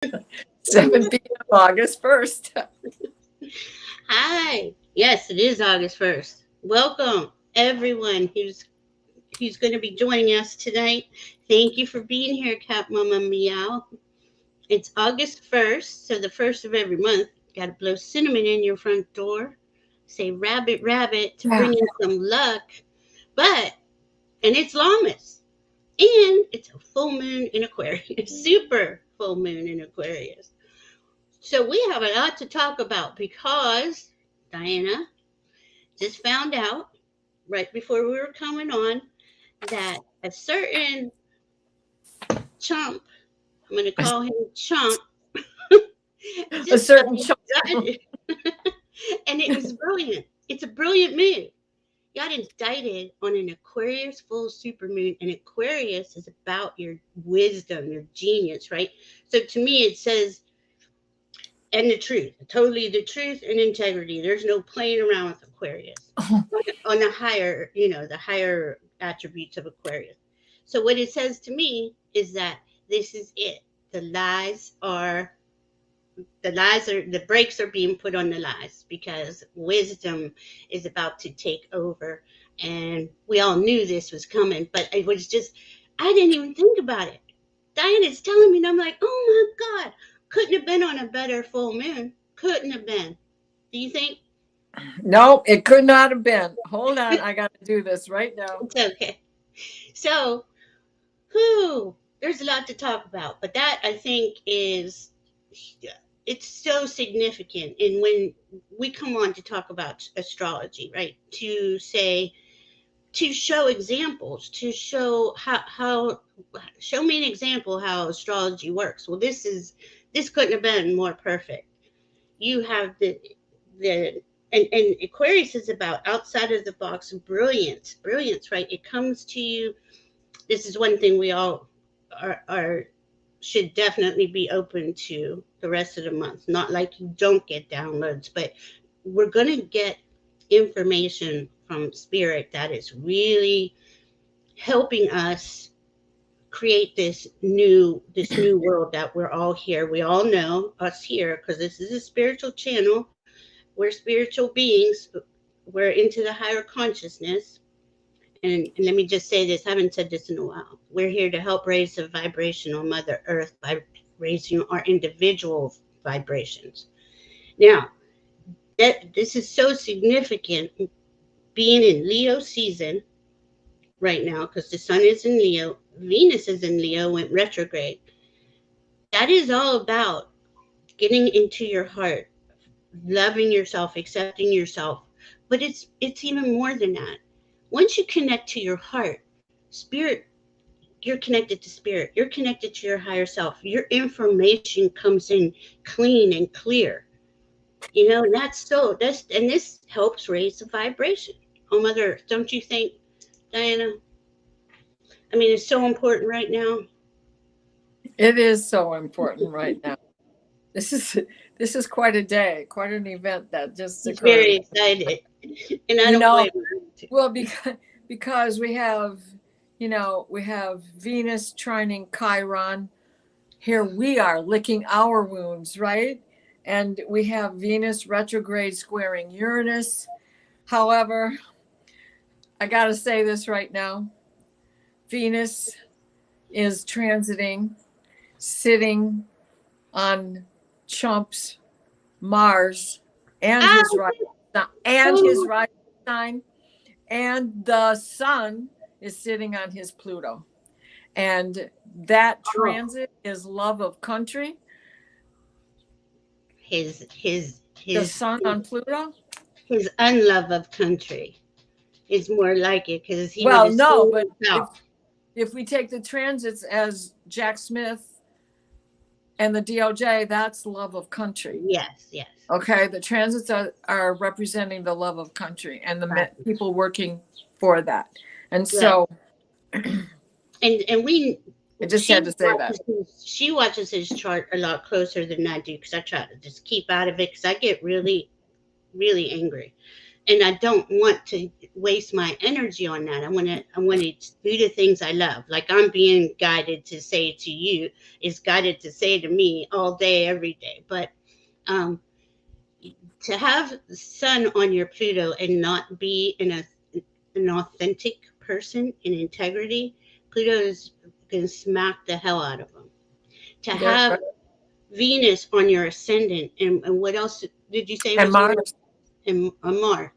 7 p.m. August 1st. Hi. Yes, it is August 1st. Welcome everyone who's going to be joining us tonight. Thank you for being here, Cat Mama Meow. It's August 1st, so the first of every month. Got to blow cinnamon in your front door. Say rabbit, rabbit to Yeah. bring in some luck. But, and it's Lammas. And it's a full moon in Aquarius. Super full moon in Aquarius. So we have a lot to talk about because Diana just found out right before we were coming on that a certain chump, I'm going to call him Chump, A just got certain chunk. indicted. And it was brilliant. It's a brilliant move. Got indicted on an Aquarius full supermoon, and Aquarius is about your wisdom, your genius, right? So to me, it says, and the truth, totally the truth and integrity. There's no playing around with Aquarius on the higher, the higher attributes of Aquarius. So what it says to me is that this is it. The lies are the brakes are being put on the lies because wisdom is about to take over, and we all knew this was coming, but it was just I didn't even think about it. Diana's telling me, and I'm like, oh my God, couldn't have been on a better full moon. Couldn't have been. Do you think? No, it could not have been. Hold on. I got to do this right now. It's okay. So, whew, there's a lot to talk about, but that I think is it's so significant. And when we come on to talk about astrology, right, to show examples, to show how show me an example how astrology works. Well, this couldn't have been more perfect. You have the and Aquarius is about outside of the box brilliance, right? It comes to you. This is one thing we all are should definitely be open to the rest of the month. Not like you don't get downloads, but we're gonna get information from spirit that is really helping us create this new world that we're all here. We all know us here because this is a spiritual channel. We're spiritual beings. We're into the higher consciousness. And let me just say this, I haven't said this in a while. We're here to help raise the vibration on Mother Earth by raising our individual vibrations. Now, that this is so significant being in Leo season right now because the sun is in Leo, Venus is in Leo, went retrograde. That is all about getting into your heart, loving yourself, accepting yourself. But it's even more than that. Once you connect to your heart, spirit, you're connected to spirit. You're connected to your higher self. Your information comes in clean and clear. And this helps raise the vibration on Mother Earth. Don't you think, Diana? I mean, it's so important right now. It is so important right now. This is this is quite a day, quite an event that just He's very occurred. excited, and I You don't know, blame her. well, because we have Venus trining Chiron. Here we are licking our wounds, right? And we have Venus retrograde squaring Uranus. However, I got to say this right now. Venus is transiting, sitting on Chump's Mars and Ah, his rising sign, and the sun is sitting on his Pluto. And that oh, transit is love of country. his his The his sun on Pluto. his unlove of country is more like it because he would Well, have no, sold but if himself. if we take the transits as Jack Smith and the DOJ, that's love of country. Yes, yes. Okay, the transits are representing the love of country and the Right, people working for that. And right. so And we I just had to say that. she watches his chart a lot closer than I do because I try to just keep out of it because I get really angry. and I don't want to waste my energy on that. I want to do the things I love. Like I'm being guided to say to you, is guided to say to me all day, every day. But um, to have the sun on your Pluto and not be an authentic person in integrity, Pluto is going to smack the hell out of them. To There, have Venus on your ascendant, and what else did you say and was on Mars. Mars?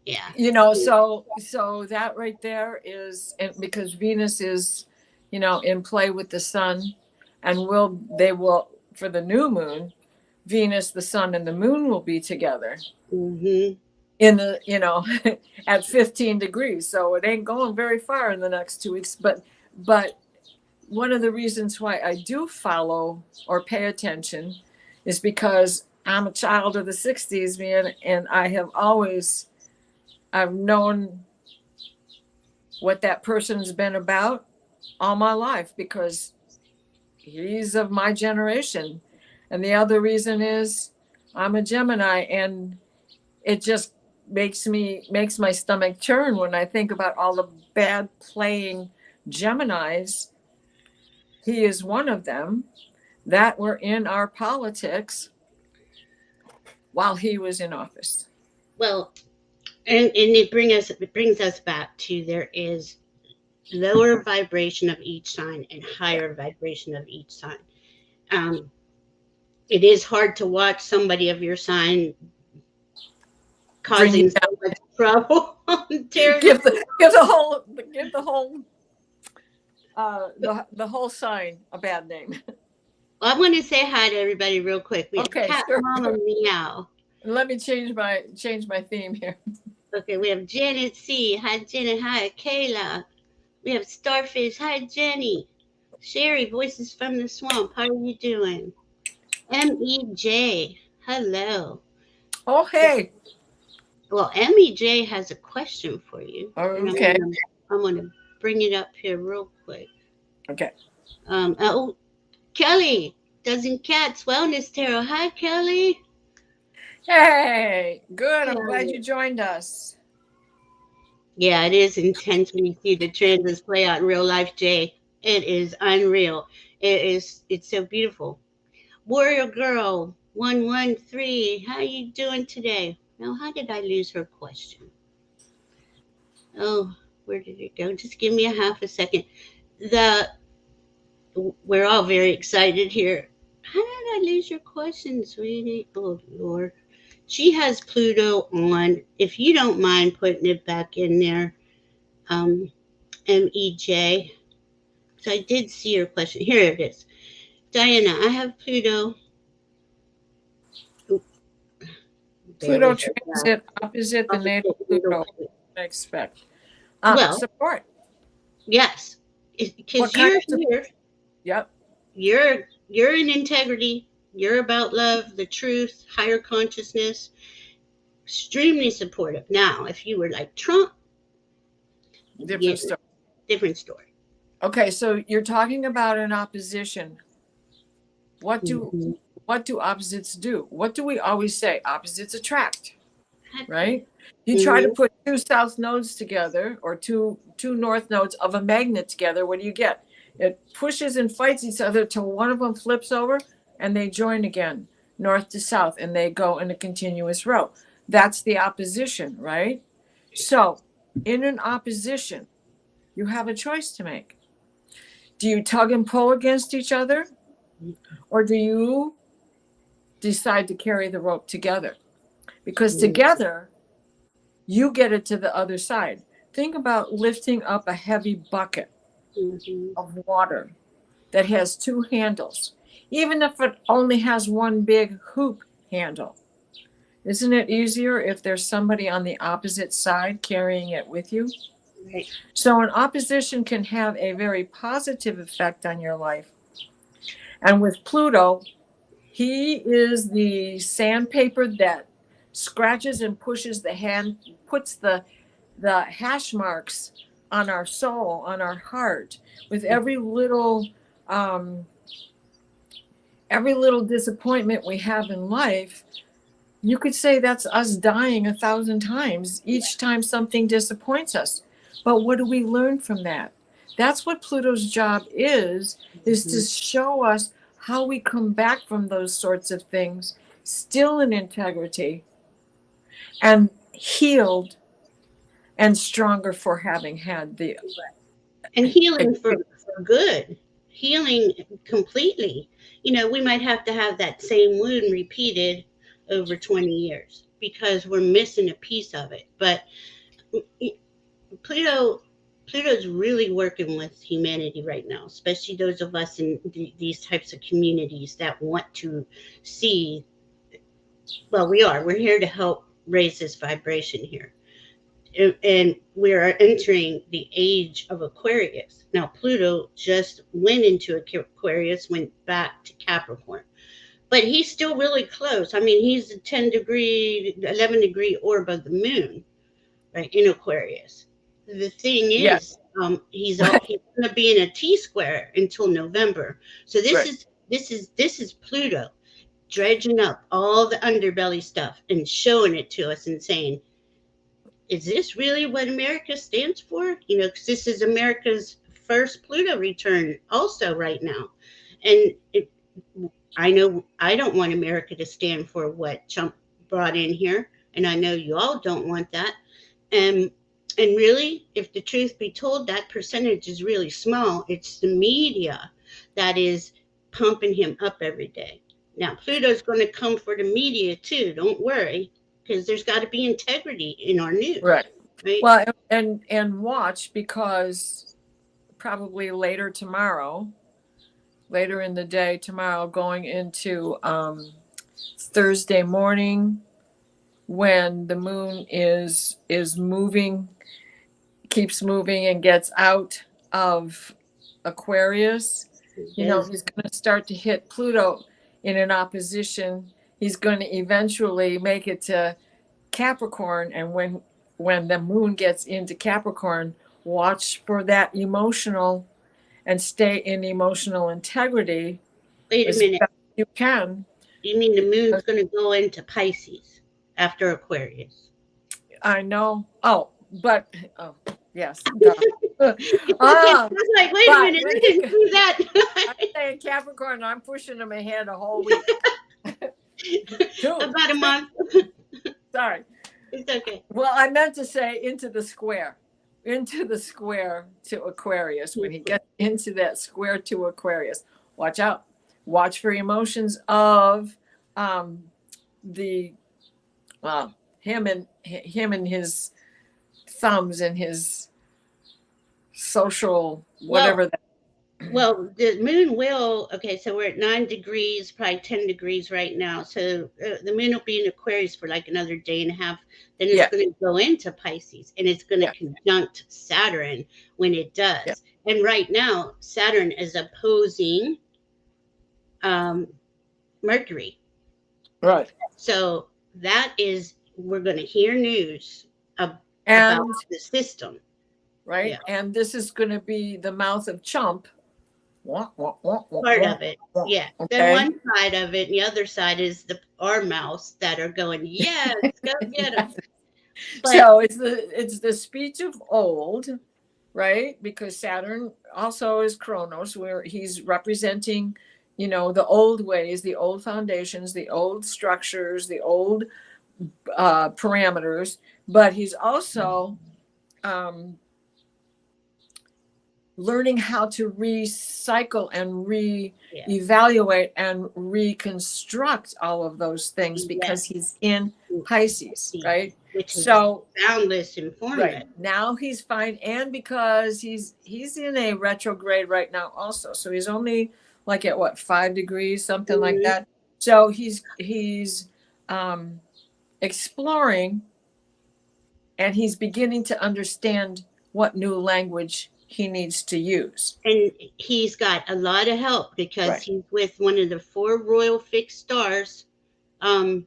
Yeah. You know, so that right there is, and because Venus is, you know, in play with the sun, and they will for the new moon, Venus, the sun, and the moon will be together Mm-hmm. in the, you know, at 15 degrees. So it ain't going very far in the next 2 weeks. But one of the reasons why I do follow or pay attention is because I'm a child of the 60s, man, and I've known what that person's been about all my life because he's of my generation. And the other reason is I'm a Gemini, and it just makes my stomach turn when I think about all the bad playing Geminis. He is one of them that were in our politics while he was in office. Well, and it brings us back to there is lower vibration of each sign and higher vibration of each sign. Um, it is hard to watch somebody of your sign Bring you causing so down. much trouble. Give the whole the whole sign a bad name. Well, I want to say hi to everybody real quick. We have Okay, Cat sure. Mama Meow. Let me change my theme here. Okay, we have Janet C. Hi, Janet. Hi, Kayla. We have Starfish. Hi, Jenny. Sherry, Voices from the Swamp. How are you doing? MEJ. Hello. Oh, hey. Well, MEJ has a question for you. And Okay. I'm gonna bring it up here real quick. Okay. Oh, Kelly, Dozen Cats Wellness Tarot. Hi, Kelly. Hey, good. I'm Yeah. glad you joined us. Yeah, it is intense when you see the transits play out in real life, Jay. It is unreal. It's so beautiful. Warrior Girl 113, how you doing today? Now, how did I lose her question? Oh, where did it go? Just give me a half a second. The We're all very excited here. How did I lose your question, sweetie? Oh Lord. She has Pluto on. If you don't mind putting it back in there, MEJ. So I did see your question. Here it is. Diana, I have Pluto. Oop, bear Pluto with it. transit opposite the natal Pluto. I expect. Well, Support. yes, What because kind you're of support? here. Yep. You're in integrity. You're about love, the truth, higher consciousness. Extremely supportive. Now, if you were like Trump, Different story. different story. Okay, so you're talking about an opposition. What Mm-hmm. do opposites do? What do we always say? Opposites attract, right? You try to Mm-hmm. put two south nodes together or two north nodes of a magnet together. What do you get? It pushes and fights each other till one of them flips over and they join again, north to south, and they go in a continuous row. That's the opposition, right? So in an opposition, you have a choice to make. Do you tug and pull against each other, or do you decide to carry the rope together? Because together, you get it to the other side. Think about lifting up a heavy bucket of water that has two handles, even if it only has one big hoop handle. Isn't it easier if there's somebody on the opposite side carrying it with you? Right. So an opposition can have a very positive effect on your life. And with Pluto, he is the sandpaper that scratches and pushes the hand, puts the hash marks on our soul, on our heart, with every little disappointment we have in life. you could say that's us dying 1,000 times each time something disappoints us. But what do we learn from that? That's what Pluto's job is to Mhm. show us how we come back from those sorts of things, still in integrity and healed and stronger for having had the And healing experience. for good, healing completely. You know, we might have to have that same wound repeated over 20 years because we're missing a piece of it. But Pluto Pluto's really working with humanity right now, especially those of us in these types of communities that want to see. Well, we're here to help raise this vibration here, and we are entering the age of Aquarius. Now, Pluto just went into Aquarius, went back to Capricorn, but he's still really close. I mean, he's a 10-degree, 11-degree orb of the moon, right, in Aquarius. The thing Yeah, is, he's going to be in a T square until November. So right. this is Pluto dredging up all the underbelly stuff and showing it to us and saying, is this really what America stands for? You know, because this is America's first Pluto return also right now. And I know I don't want America to stand for what Trump brought in here. And I know you all don't want that. And and really, if the truth be told, that percentage is really small. It's the media that is pumping him up every day. Now, Pluto's going to come for the media too. Don't worry, because there's got to be integrity in our news, Right. right? Well, and watch, because probably later in the day tomorrow, going into Thursday morning, when the moon is moving, keeps moving and gets out of Aquarius, Yes, he's going to start to hit Pluto in an opposition. He's going to eventually make it to Capricorn, and when the moon gets into Capricorn, watch for that emotional and stay in emotional integrity wait a as minute. best you can. You mean the moon's going to go into Pisces after Aquarius? I know. Oh, but oh, yes. It's okay. I Ah, was like, wait a but minute, when I didn't see that. I'm saying Capricorn, I'm pushing them ahead a whole week. Two, About a three, month. sorry. It's okay. Well, I meant to say into the square to Aquarius. When he gets into that square to Aquarius, watch out. Watch for emotions of um, the well, him and his thumbs and his social Well, whatever that. well, the moon will. Okay, so we're at 9 degrees, probably 10 degrees right now. So the moon will be in Aquarius for like another day and a half. Then it's Yeah, going to go into Pisces, and it's going to yeah, conjunct Saturn when it yeah. does. And right now, Saturn is opposing um, Mercury. Right. So that is, we're going to hear news about And the system. right, Yeah, and this is going to be the mouth of Chump. Wah, wah, wah, wah, part wah, of it. wah. Yeah. Then Okay. one side of it, and the other side is our mouse that are going, yes, go get them. But So it's the speech of old, right? Because Saturn also is Chronos, where he's representing, the old ways, the old foundations, the old structures, the old parameters. But he's also um, learning how to recycle and yeah, reevaluate and reconstruct all of those things, yes, because he's in Pisces, right? which is So boundless right informative. now he's fine, and because he's in a retrograde right now also, so he's only like at what, 5 degrees, something like Mhm. that. So he's um exploring, and he's beginning to understand what new language he needs to use. And he's got a lot of help because Right. he's with one of the four royal fixed stars. Um,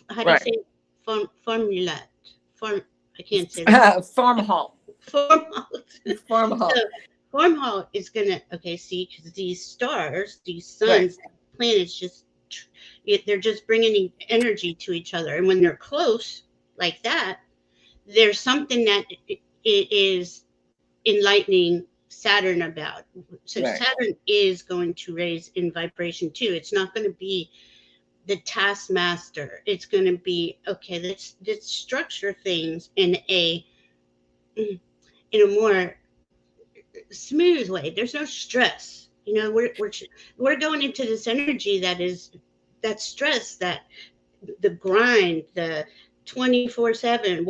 how do you Right. say it? Formula? Form. I can't say that. Farmhall. Formula. So Farmhall. wormhole is gonna, okay, see, because these stars, these Right. suns, planets just they're just bringing energy to each other. And when they're close like that, there's something that it is enlightening Saturn about. So Right. Saturn is going to raise in vibration too. It's not going to be the taskmaster. It's going to be, okay, let's structure things in a more smooth way. There's no stress. We're going into this energy that is that stress, that the grind, the 24/7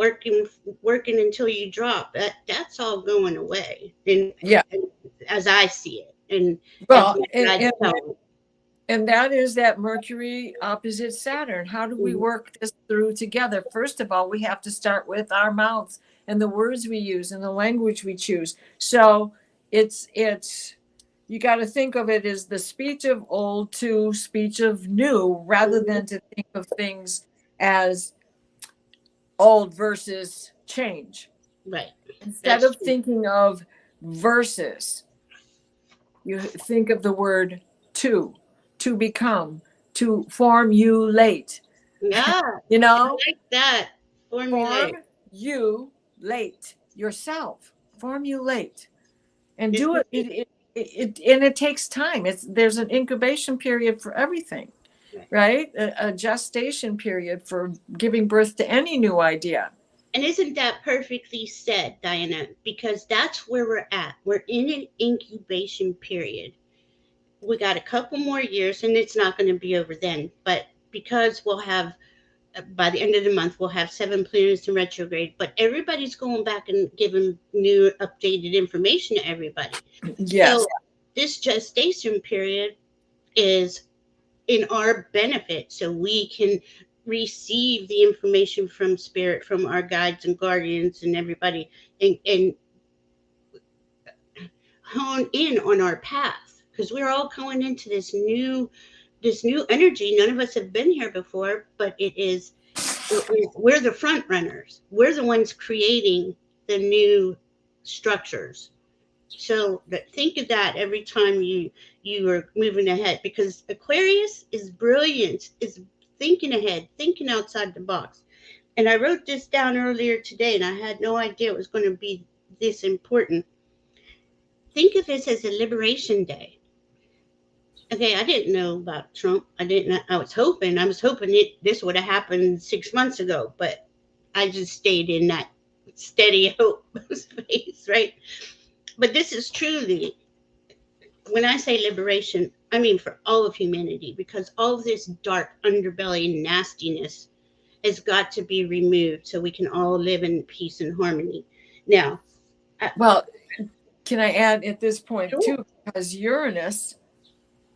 working until you drop. That's all going away. Yeah. And as I see it, and as Well, my guides tell me. and that is that Mercury opposite Saturn. How do we work this through together? First of all, we have to start with our mouths and the words we use and the language we choose. So it's you got to think of it as the speech of old to speech of new, rather than to think of things as old versus change. Right. Instead of thinking of versus, you think of the word to become, to formulate. Yeah. You know, I like that. Formulate. Formulate yourself. Formulate and do it. And it takes time. There's an incubation period for everything, right? A gestation period for giving birth to any new idea. And isn't that perfectly said, Diana? Because that's where we're at. We're in an incubation period. We got a couple more years, and it's not going to be over then. But because we'll have, by the end of the month, we'll have 7 planets in retrograde. But everybody's going back and giving new, updated information to everybody. Yes. So this gestation period is in our benefit, so we can receive the information from spirit, from our guides and guardians and everybody, and hone in on our path, because we're all going into this new energy. None of us have been here before, but we're the front runners. We're the ones creating the new structures. So think of that every time you are moving ahead, because Aquarius is brilliant, is thinking ahead, thinking outside the box. And I wrote this down earlier today, and I had no idea it was going to be this important. Think of this as a liberation day. Okay, I didn't know about Trump. I was hoping this would have happened 6 months ago, but I just stayed in that steady hope space, right? But this is truly, when I say liberation, I mean for all of humanity, because all of this dark underbelly nastiness has got to be removed so we can all live in peace and harmony. Now, well, can I add at this point sure. too, because Uranus,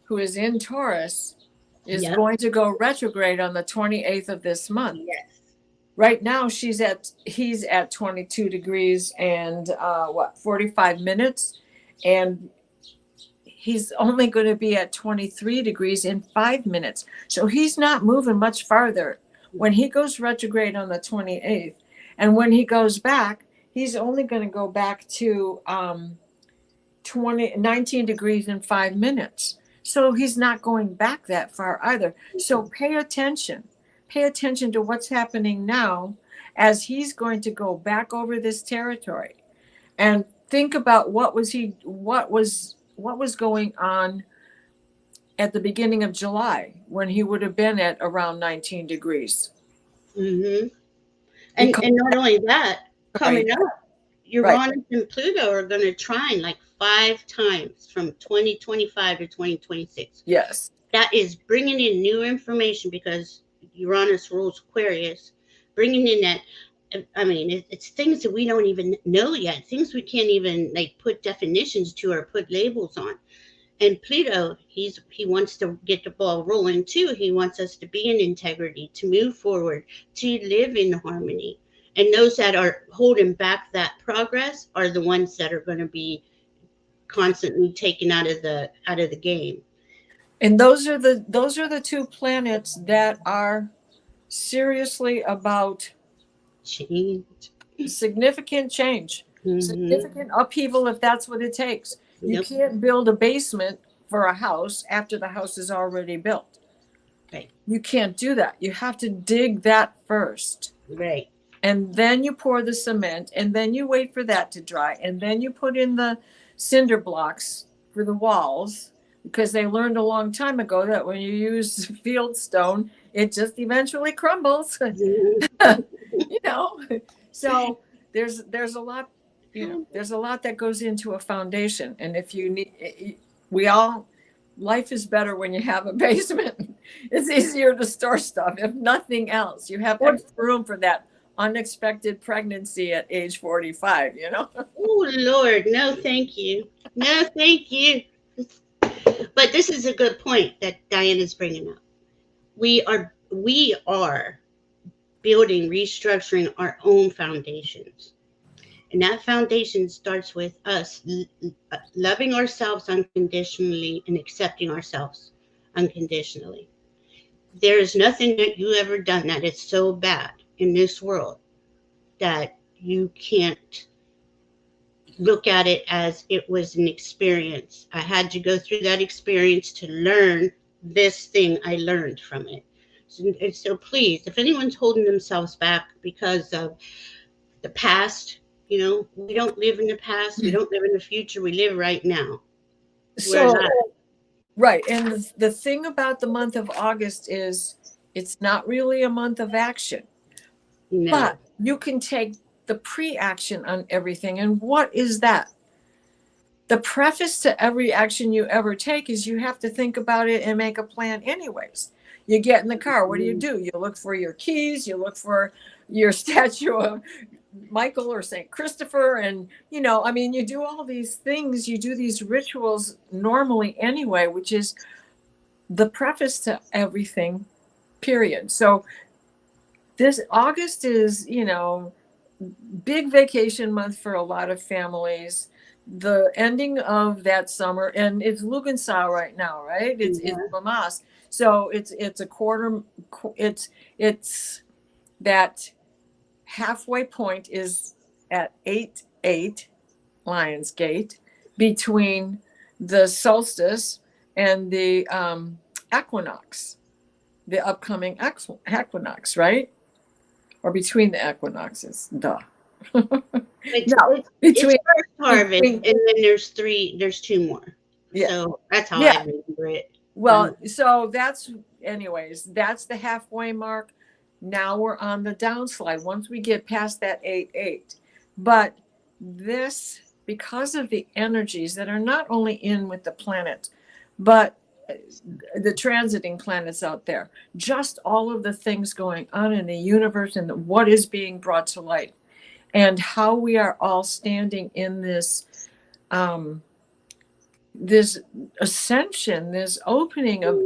who is in Taurus, is going to go retrograde on the 28th of this month. Yes. Right now, he's at 22 degrees and 45 minutes, and he's only going to be at 23 degrees in 5 minutes. So he's not moving much farther when he goes retrograde on the 28th. And when he goes back, he's only going to go back to 19 degrees in 5 minutes. So he's not going back that far either. So pay attention to what's happening now, as he's going to go back over this territory, and think about what was going on at the beginning of July, when he would have been at around 19 degrees. Mm-hmm. And not only that, coming up, Uranus and Pluto are going to trine like 5 times from 2025 to 2026. Yes. That is bringing in new information, because Uranus rules Aquarius, bringing in that, I mean, it's things that we don't even know yet, things we can't even put definitions to or put labels on. And Pluto, he wants to get the ball rolling too. He wants us to be in integrity, to move forward, to live in harmony. And those that are holding back that progress are the ones that are going to be constantly taken out of the game. And those are the 2 planets that are seriously about change, significant change, significant upheaval, if that's what it takes. You can't build a basement for a house after the house is already built. Right. You can't do that. You have to dig that first. Right. And then you pour the cement, and then you wait for that to dry, and then you put in the cinder blocks for the walls, because they learned a long time ago that when you use field stone, it just eventually crumbles. You know, so there's a lot, there's a lot that goes into a foundation. And if you need, we all, life is better when you have a basement. It's easier to store stuff. If nothing else, you have extra room for that unexpected pregnancy at age 45, Oh Lord, no thank you. No thank you. But this is a good point that Diane is bringing up. We are building, restructuring our own foundations. And that foundation starts with us loving ourselves unconditionally and accepting ourselves unconditionally. There is nothing that you ever done that is so bad in this world that you can't look at it as it was an experience. I had to go through that experience to learn this thing I learned from it. So please, if anyone's holding themselves back because of the past, we don't live in the past, we don't live in the future, we live right now. So, right. And the thing about the month of August is it's not really a month of action, No. but you can take the pre-action on everything. And what is that? The preface to every action you ever take is you have to think about it and make a plan anyways. You get in the car, what do? You look for your keys, you look for your statue of Michael or St. Christopher. And, you do all these things, you do these rituals normally anyway, which is the preface to everything, period. So this August is, big vacation month for a lot of families. The ending of that summer, and it's Lughnasadh right now, right? It's Lamas. So it's a quarter. It's that halfway point is at 8/8 Lionsgate between the solstice and the equinox, the upcoming equinox, right? Or between the equinoxes, duh. It's first harvest, and then there's two more. Yeah. So that's how I remember it. Well, so that's the halfway mark. Now we're on the downslide once we get past that 8/8. But this, because of the energies that are not only in with the planet, but the transiting planets out there, just all of the things going on in the universe and what is being brought to light, and how we are all standing in this this ascension, this opening of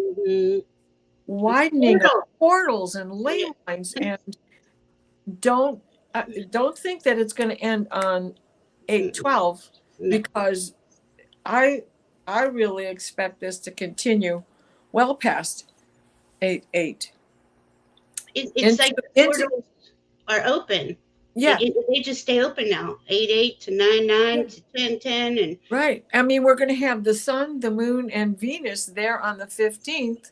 widening of portals and ley lines. And don't think that it's going to end on 8/12, because I really expect this to continue well past 8/8. It's like the portals are open. Yeah, they just stay open now. 8/8 to 9/9 to 10/10, and right. We're going to have the sun, the moon, and Venus there on the 15th.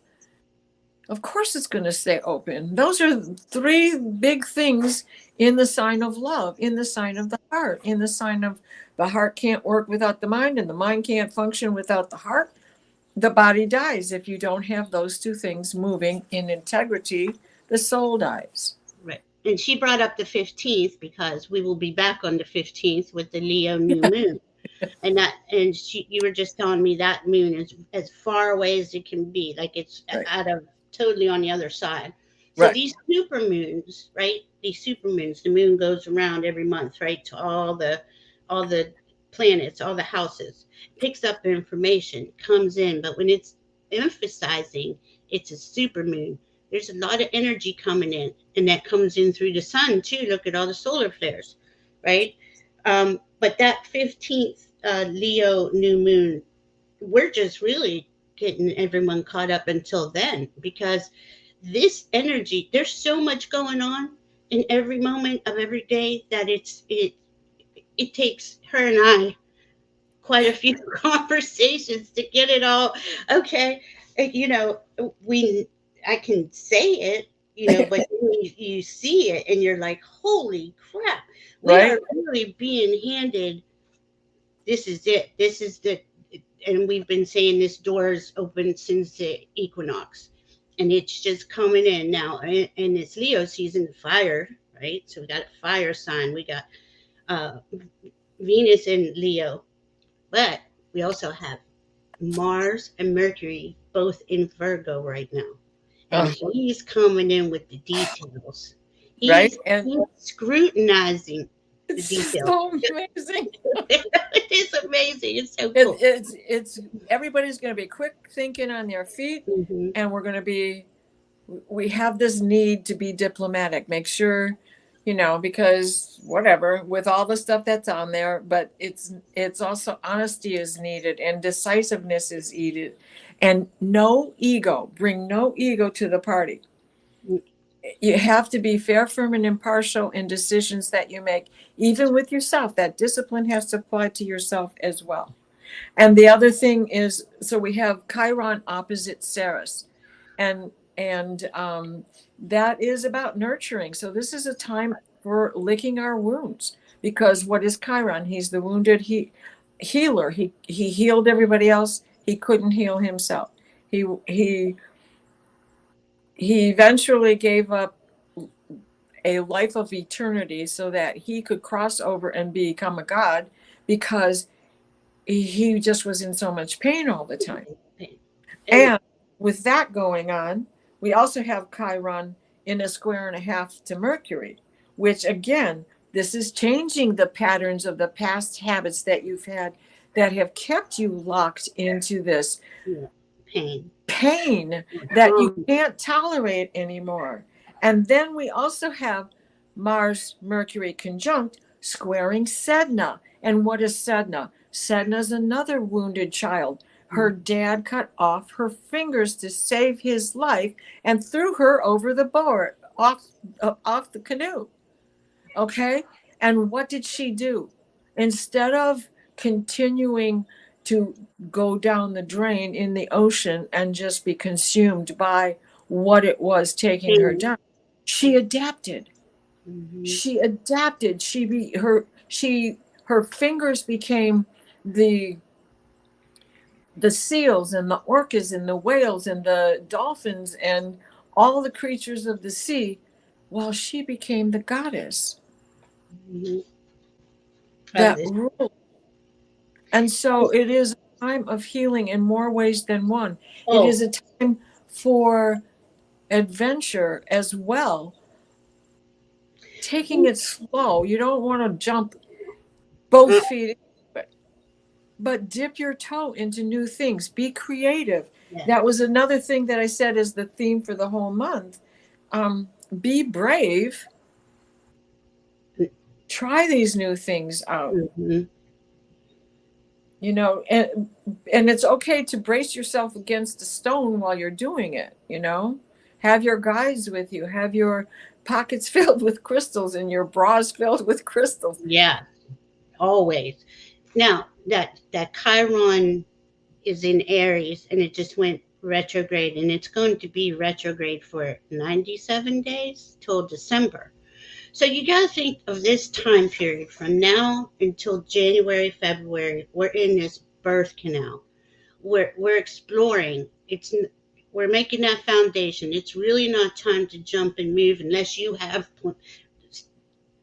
Of course, it's going to stay open. Those are three big things in the sign of love, in the sign of the heart, in the sign of the heart can't work without the mind, and the mind can't function without the heart. The body dies. If you don't have those two things moving in integrity, the soul dies. Right. And she brought up the 15th because we will be back on the 15th with the Leo new moon. You were just telling me that moon is as far away as it can be. Like it's totally on the other side. So these super moons, right? These super moons, the moon goes around every month, right? To all the planets, all the houses, picks up information, comes in. But when it's emphasizing it's a super moon, there's a lot of energy coming in, and that comes in through the sun too. Look at all the solar flares, right? But that 15th Leo new moon, we're just really getting everyone caught up until then, because this energy, there's so much going on in every moment of every day that it takes her and I quite a few conversations to get it all okay. I can say it, but you see it and you're like, holy crap, we Right? are really being handed, this is it. This is the, and we've been saying this door's open since the equinox. And it's just coming in now. And it's Leo season, fire, right? So we got a fire sign. We got uh, Venus in Leo. But we also have Mars and Mercury both in Virgo right now. And Uh, he's coming in with the details. right? He's, And he's scrutinizing the it's details. so amazing. It is amazing. It's so It, cool. it's everybody's going to be quick thinking on their feet, Hmm. and we have this need to be diplomatic. Make sure, because whatever with all the stuff that's on there, but it's also honesty is needed and decisiveness is needed, and no ego. Bring no ego to the party. You have to be fair, firm, and impartial in decisions that you make, even with yourself. That discipline has to apply to yourself as well. And the other thing is, so we have Chiron opposite Ceres, and that is about nurturing. So this is a time for licking our wounds, because what is Chiron? He's the wounded healer. He healed everybody else. He couldn't heal himself. He he eventually gave up a life of eternity so that he could cross over and become a god, because he just was in so much pain all the time. And And with that going on, we also have Chiron in a square and a half to Mercury, which again, this is changing the patterns of the past habits that you've had that have kept you locked into this yeah, pain. pain that you can't tolerate anymore. And then we also have Mars Mercury conjunct squaring Sedna. And what is Sedna? Sedna is another wounded child. Her dad cut off her fingers to save his life and threw her over the board, off the canoe. Okay. And what did she do? Instead of continuing to go down the drain in the ocean and just be consumed by what it was taking her Pain. down, she adapted. Hmm. She adapted. Her fingers became the the seals and the orcas and the whales and the dolphins and all the creatures of the sea, while she became the goddess Hmm. Of that this. ruled. And so it is a time of healing in more ways than one. It Oh, is a time for adventure as well, taking it slow. You don't want to jump both uh, feet into it, but dip your toe into new things. Be creative. yeah. That was another thing that I said is the theme for the whole month. Be brave. Try these new things out. Hmm. And it's okay to brace yourself against a stone while you're doing it. Have your guides with you, have your pockets filled with crystals and your bras filled with crystals. Yeah, always. Now that Chiron is in Aries and it just went retrograde, and it's going to be retrograde for 97 days till December. So you got to think of this time period from now until January, February. We're in this birth canal. We're exploring. We're making that foundation. It's really not time to jump and move unless you have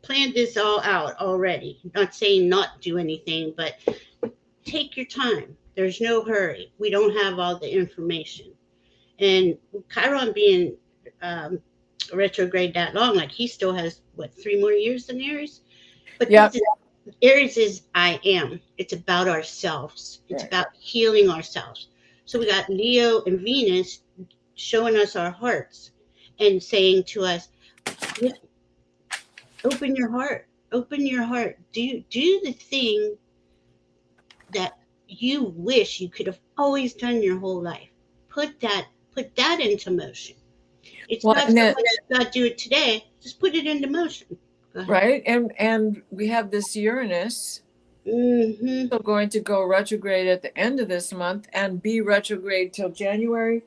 planned this all out already. Not saying not do anything, but take your time. There's no hurry. We don't have all the information. And Chiron being retrograde that long, like he still has what, 3 more years in Aries? But Yeah. this is Aries is I am. It's about ourselves. It's Right. about healing ourselves. So we got Leo and Venus showing us our hearts and saying to us, open your heart. Open your heart. Do the thing that you wish you could have always done your whole life. Put that into motion. It's Well, not and so then, much about do it today. Just put it into motion. Go ahead. right, and we have this Uranus Mm-hmm. still going to go retrograde at the end of this month and be retrograde till January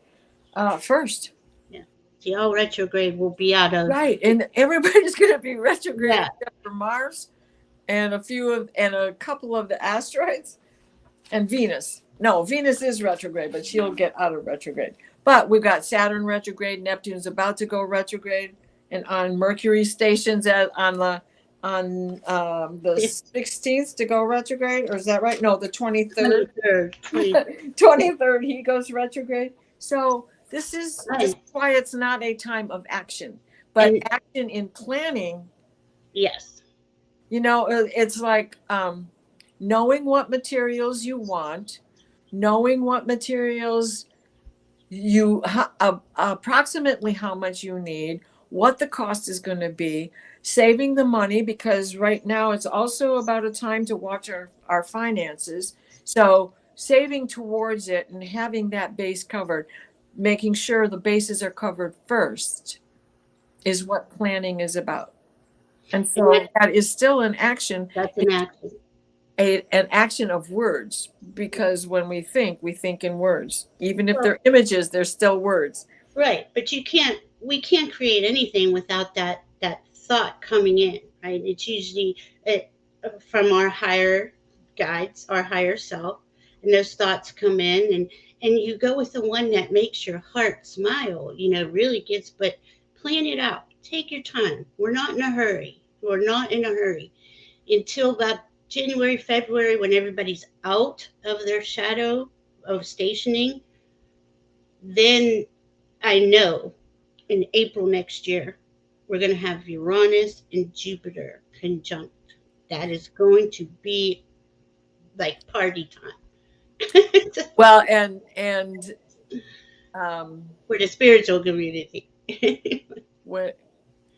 1st. Yeah. See, all retrograde will be out of. Right. And everybody's going to be retrograde Yeah. except for Mars and a couple of the asteroids and Venus. No, Venus is retrograde, but she'll get out of retrograde. But we've got Saturn retrograde, Neptune's about to go retrograde, and on Mercury stations on the 16th to go retrograde, or is that right? No, the 23rd. 23rd he goes retrograde. So this is why it's not a time of action, but action in planning. Yes. It's like knowing what materials you want, knowing what materials approximately how much you need, what the cost is going to be, saving the money, because right now it's also about a time to watch our finances. So saving towards it and having that base covered, making sure the bases are covered first is what planning is about. And so that is still an action. That's an action. An action of words, because when we think in words. Even if they're images, they're still words. Right. But we can't create anything without that thought coming in, right? It's usually from our higher guides, our higher self, and those thoughts come in, and you go with the one that makes your heart smile, really gets, but plan it out. Take your time. We're not in a hurry. We're not in a hurry until about January, February, when everybody's out of their shadow of stationing. Then I know in April next year, we're going to have Uranus and Jupiter conjunct. That is going to be like party time. Well, and for the spiritual community. what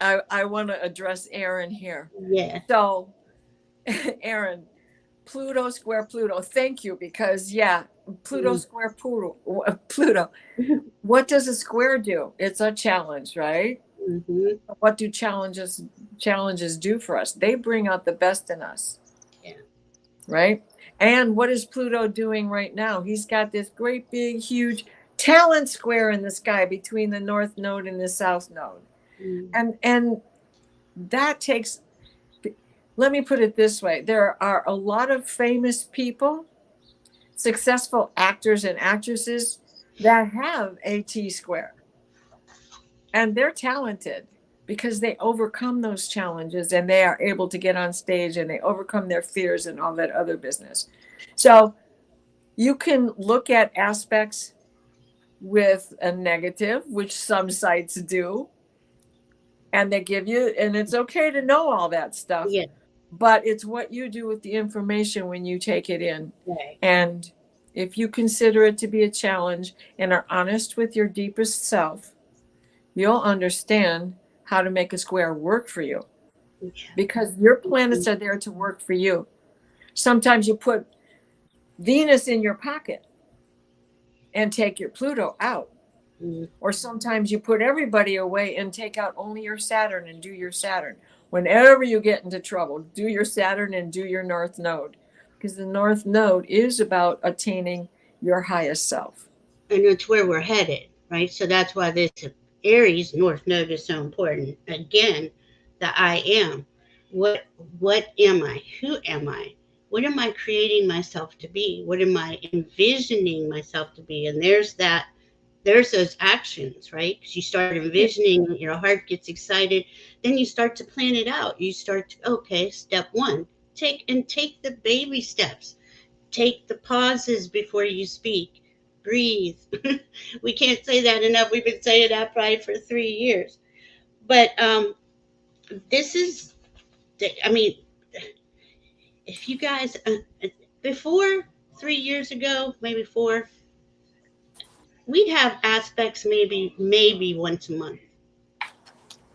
I want to address Aaron here. Yeah. So, Aaron, Pluto square Pluto. Thank you, because Pluto square Pluto. What does a square do? It's a challenge, right? Mm-hmm. What do challenges do for us? They bring out the best in us. Yeah. Right? And what is Pluto doing right now? He's got this great big huge talent square in the sky between the north node and the south node. Mm. And that takes, let me put it this way. There are a lot of famous people, successful actors and actresses that have a T square. And they're talented because they overcome those challenges and they are able to get on stage and they overcome their fears and all that other business. So you can look at aspects with a negative, which some sites do, and they give you, and it's okay to know all that stuff. Yeah. But it's what you do with the information when you take it in. Right. And if you consider it to be a challenge and are honest with your deepest self, you'll understand how to make a square work for you. Yeah. Because your planets are there to work for you. Sometimes you put Venus in your pocket and take your Pluto out. Mm. Or sometimes you put everybody away and take out only your Saturn and do your Saturn. Whenever you get into trouble, do your Saturn and do your North Node. Because the North Node is about attaining your highest self. And it's where we're headed, right? So that's why this Aries North Node is so important. Again, the I am. What am I? Who am I? What am I creating myself to be? What am I envisioning myself to be? And there's those actions, right? Because you start envisioning, your heart gets excited. Then you start to plan it out. You start to, okay, step one, take the baby steps. Take the pauses before you speak. Breathe. We can't say that enough. We've been saying that probably for 3 years. But this is, I mean, if you guys, before 3 years ago, maybe 4, we'd have aspects maybe once a month.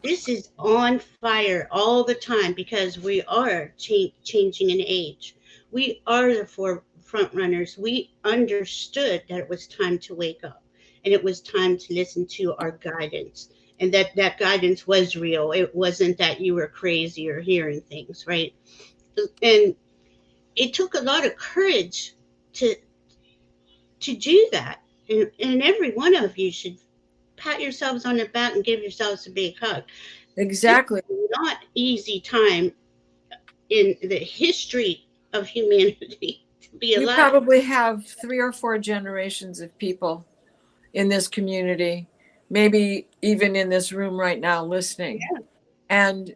This is on fire all the time because we are changing in age. We are the front runners. We understood that it was time to wake up and it was time to listen to our guidance, and that guidance was real. It wasn't that you were crazy or hearing things, right? And it took a lot of courage to do that. And every one of you should pat yourselves on the back and give yourselves a big hug. Exactly. It's not easy time in the history of humanity to be We alive. probably have 3 or 4 generations of people in this community, maybe even in this room right now listening. Yeah. And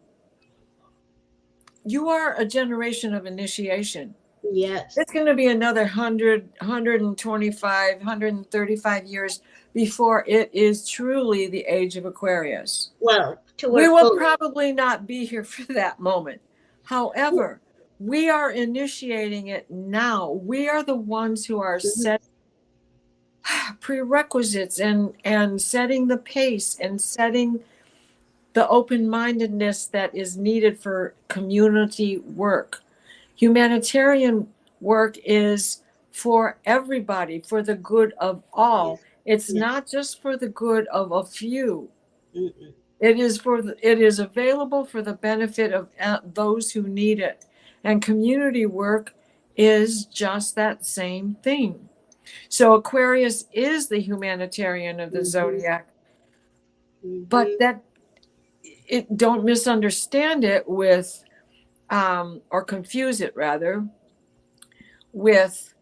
you are a generation of initiation. Yes. It's going to be another 100, 125, 135 years before it is truly the age of Aquarius. Well, to We work will fully. probably not be here for that moment. However, we are initiating it now. We are the ones who are setting prerequisites and setting the pace and setting the open-mindedness that is needed for community work. Humanitarian work is for everybody, for the good of all. It's Yes. not just for the good of a few. Mm-mm. It is available for the benefit of those who need it. And community work is just that same thing. So Aquarius is the humanitarian of the Mhm. zodiac, but Mhm. that it don't misunderstand it with or confuse it rather with,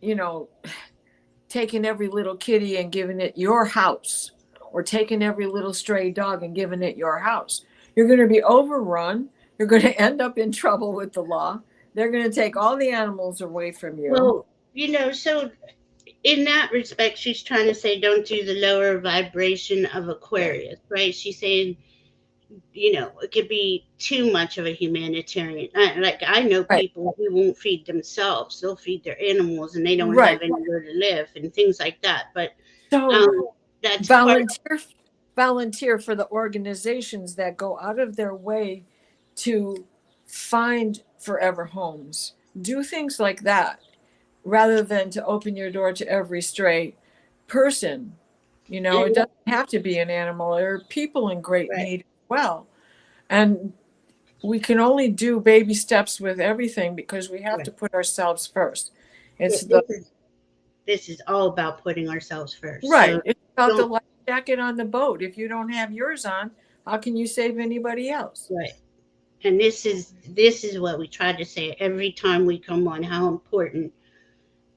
you know, taking every little kitty and giving it your house, or taking every little stray dog and giving it your house. You're going to be overrun. You're going to end up in trouble with the law. They're going to take all the animals away from you. Well, so in that respect, she's trying to say don't do the lower vibration of Aquarius, right? She's saying, it could be too much of a humanitarian. Like I know Right. people who won't feed themselves; they'll feed their animals, and they don't Right. have anywhere to live and things like that. But So that's part. volunteer for the organizations that go out of their way to find forever homes. Do things like that rather than to open your door to every stray person. It And doesn't have to be an animal. There are people in great right, need as well. And we can only do baby steps with everything because we have right. to put ourselves first. Yeah, It's the this is all about putting ourselves first. right. So It's about the don't. life jacket on the boat. If you don't have yours on, how can you save anybody else? Right. And this is what we try to say every time we come on, how important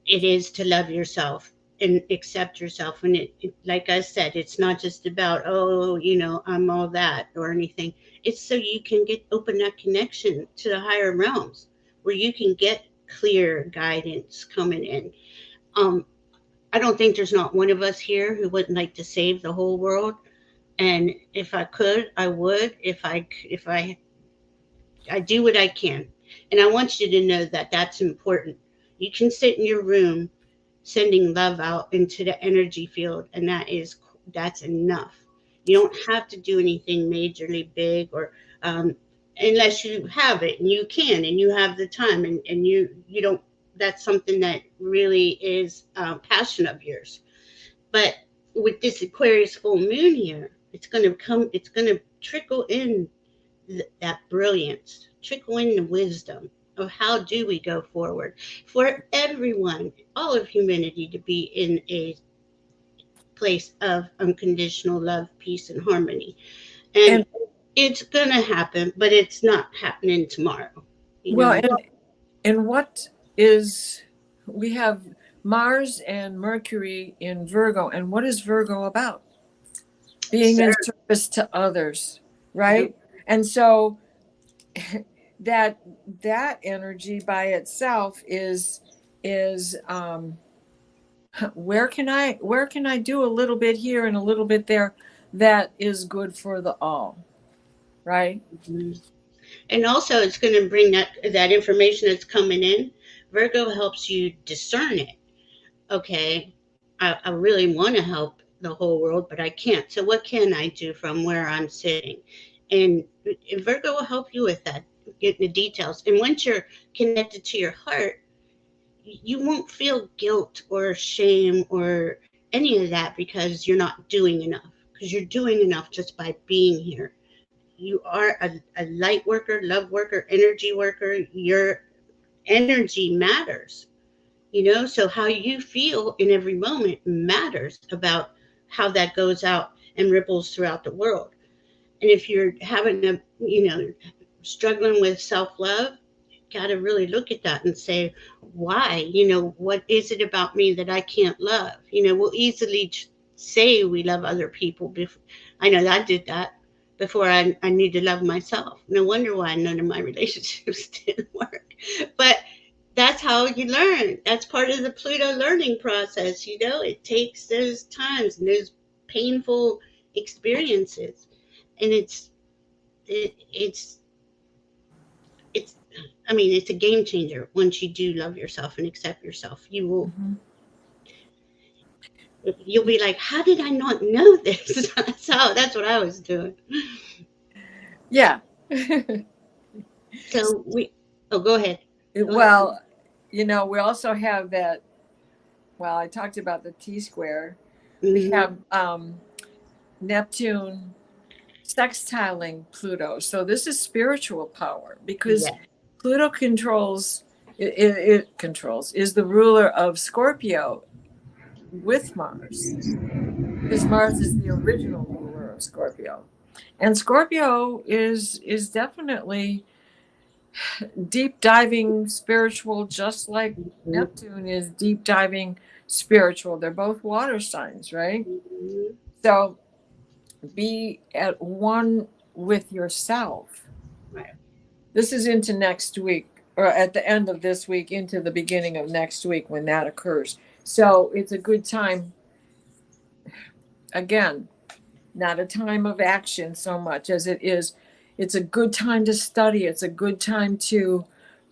it is to love yourself and accept yourself. And like I said, it's not just about, oh, I'm all that or anything. It's so you can open that connection to the higher realms where you can get clear guidance coming in. um I don't think there's not one of us here who wouldn't like to save the whole world. And if I could, I would. If I do what I can. And I want you to know that that's important. You can sit in your room sending love out into the energy field, and that's enough. You don't have to do anything majorly big, or unless you have it and you can and you have the time, and you don't. That's something that really is passion of yours. But with this Aquarius full moon here, it's going to come. It's going to trickle in that brilliance, trickle in the wisdom of how do we go forward for everyone, all of humanity, to be in a place of unconditional love, peace, and harmony. And And it's going to happen, but it's not happening tomorrow. You well, know, and what is we have Mars and Mercury in Virgo, and what is Virgo about? Being in sir. service to others, Yep. right? And so that that energy by itself is where can I do a little bit here and a little bit there that is good for the all, right? Mhm. And also, it's going to bring that information that's coming in. Virgo helps you discern it. Okay, I really want to help the whole world, but I can't. So what can I do from where I'm sitting? And Virgo will help you with that, get the details. And once you're connected to your heart, you won't feel guilt or shame or any of that because you're not doing enough. Because you're doing enough just by being here. You are a light worker, love worker, energy worker. Your energy matters. So how you feel in every moment matters about how that goes out and ripples throughout the world. And if you're having a, struggling with self-love, got to really look at that and say, why? What is it about me that I can't love? We'll easily say we love other people. I know I did that before I need to love myself. No wonder why none of my relationships didn't work. But that's how you learn. That's part of the Pluto learning process. It takes those times and those painful experiences, and it's I mean, it's a game changer once you do love yourself and accept yourself. You'll be like, how did I not know this? That's what I was doing. Yeah. So go ahead. Well, we also have that. Well, I talked about the T-square. We have Neptune sextiling Pluto. So this is spiritual power, because Pluto controls, it controls, is the ruler of Scorpio with Mars, because Mars is the original ruler of Scorpio. And Scorpio is definitely deep diving spiritual, just like Neptune is deep diving spiritual. They're both water signs, right? So be at one with yourself. Right. This is into next week, or at the end of this week into the beginning of next week when that occurs. So it's a good time. Again, not a time of action so much as it is. It's a good time to study. It's a good time to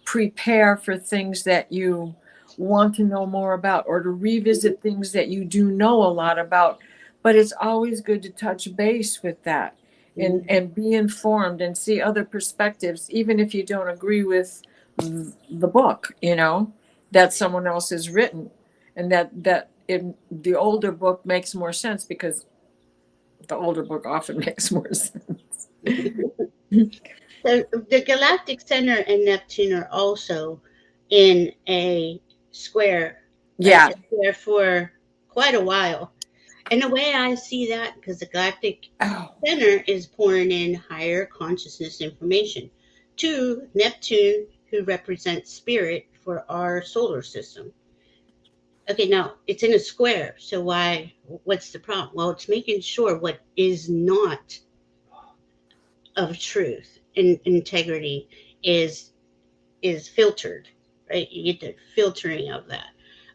prepare for things that you want to know more about, or to revisit things that you do know a lot about. But it's always good to touch base with that and be informed and see other perspectives, even if you don't agree with the book, that someone else has written, and that in the older book makes more sense, because the older book often makes more sense. So the galactic center and Neptune are also in a square. Yeah. A square for quite a while. And the way I see that, because the galactic center is pouring in higher consciousness information to Neptune, who represents spirit for our solar system. Okay, now it's in a square. So what's the problem? Well, it's making sure what is not of truth and integrity is filtered, right? You get the filtering of that.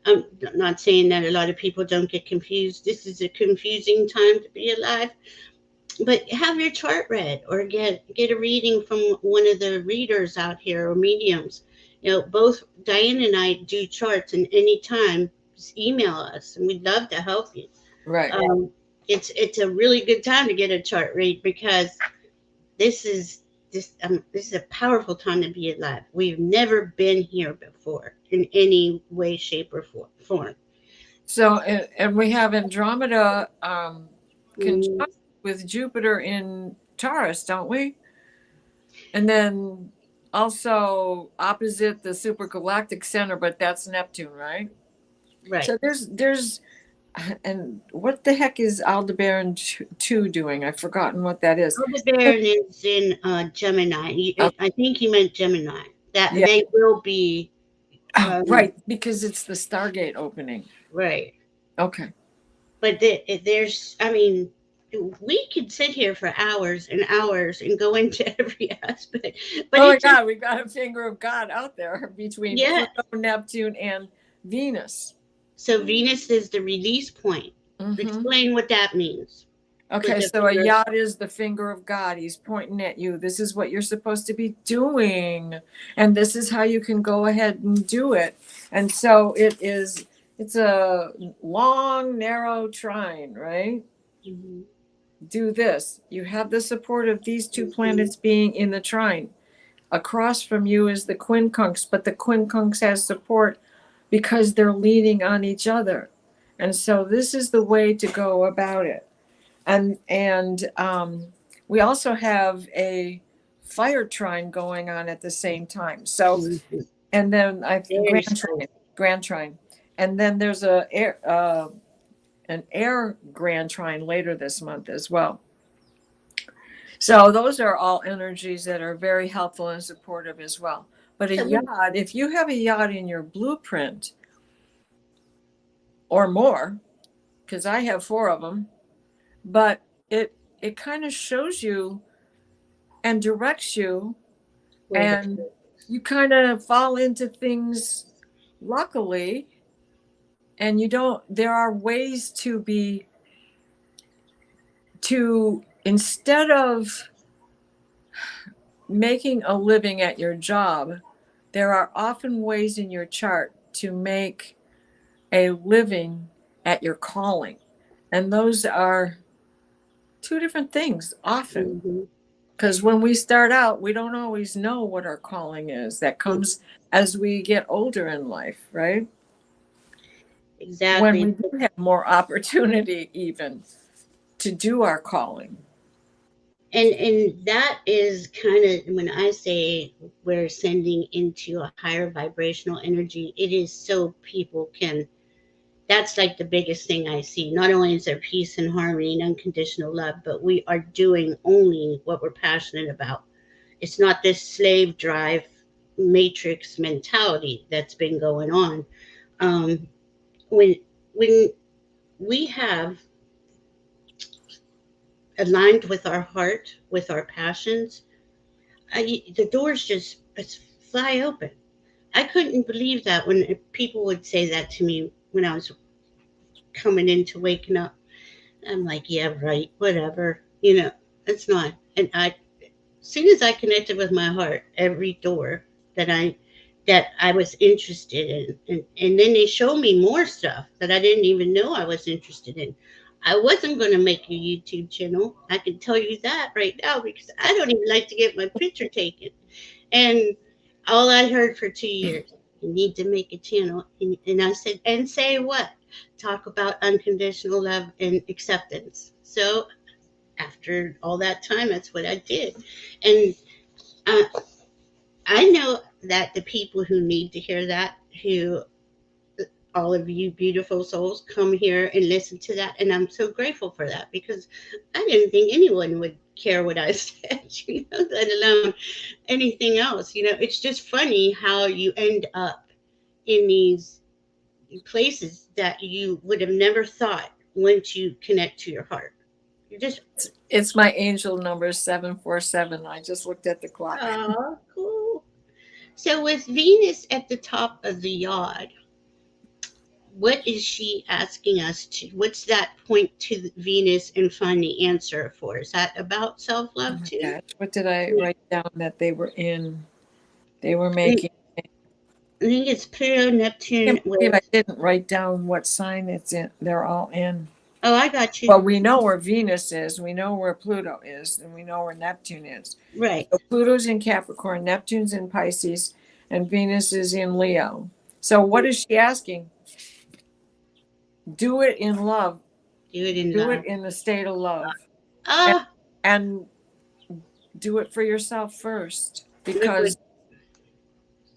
I'm not saying that a lot of people don't get confused. This is a confusing time to be alive, but have your chart read, or get a reading from one of the readers out here, or mediums. Both Diane and I do charts, and anytime, just email us, and we'd love to help you. Right. It's a really good time to get a chart read, because this is a powerful time to be alive. We've never been here before in any way, shape, or form. So, and we have Andromeda conjunct with Jupiter in Taurus, don't we? And then also opposite the supergalactic center, but that's Neptune, right? Right. So there's and what the heck is Aldebaran 2 doing? I've forgotten what that is. Aldebaran is in Gemini. I think you meant Gemini. That they will be right, because it's the Stargate opening. Right. Okay. But there's, we could sit here for hours and hours and go into every aspect. But oh my God, we've got a finger of God out there between Pluto, Neptune, and Venus. So Venus is the release point. Explain what that means. Okay, so a yacht is the finger of God. He's pointing at you. This is what you're supposed to be doing, and this is how you can go ahead and do it. And so it's a long, narrow trine, right? Do this. You have the support of these two planets being in the trine. Across from you is the quincunx, but the quincunx has support because they're leaning on each other. And so this is the way to go about it. And we also have a fire trine going on at the same time. So, and then I think grand trine, and then there's a an air grand trine later this month as well. So those are all energies that are very helpful and supportive as well. But a yod, if you have a yod in your blueprint or more, because I have 4 of them, but it kind of shows you and directs you, and you kind of fall into things luckily, and you don't, there are ways instead of making a living at your job, there are often ways in your chart to make a living at your calling. And those are 2 different things often. Because when we start out, we don't always know what our calling is. That comes as we get older in life, right? Exactly. When we do have more opportunity even to do our calling. And that is kind of when I say we're sending into a higher vibrational energy, it is so people can, that's like the biggest thing I see. Not only is there peace and harmony and unconditional love, but we are doing only what we're passionate about. It's not this slave drive matrix mentality that's been going on. When we have aligned with our heart, with our passions, the doors just fly open. I couldn't believe that when people would say that to me when I was coming into waking up. I'm like, yeah, right, whatever. It's not. And as soon as I connected with my heart, every door that I was interested in, and then they showed me more stuff that I didn't even know I was interested in. I wasn't going to make a YouTube channel. I can tell you that right now because I don't even like to get my picture taken. And all I heard for 2 years, you need to make a channel. And I said, and say what? Talk about unconditional love and acceptance. So after all that time, that's what I did. And I know that the people who need to hear that, who all of you beautiful souls come here and listen to that, and I'm so grateful for that because I didn't think anyone would care what I said, let alone anything else. It's just funny how you end up in these places that you would have never thought once you connect to your heart. It's my angel number 747. I just looked at the clock. Oh, cool. So with Venus at the top of the yod, what is she asking us to? What's that point to Venus and find the answer for? Is that about self-love too? Gosh, what did I write down that they were in? They were making. I think it's Pluto, Neptune. I didn't write down what sign it's in. They're all in. Oh, I got you. Well, we know where Venus is, we know where Pluto is, and we know where Neptune is. Right. So Pluto's in Capricorn, Neptune's in Pisces, and Venus is in Leo. So what is she asking? Do it in love. Do it in do love. it in the state of love. And do it for yourself first, because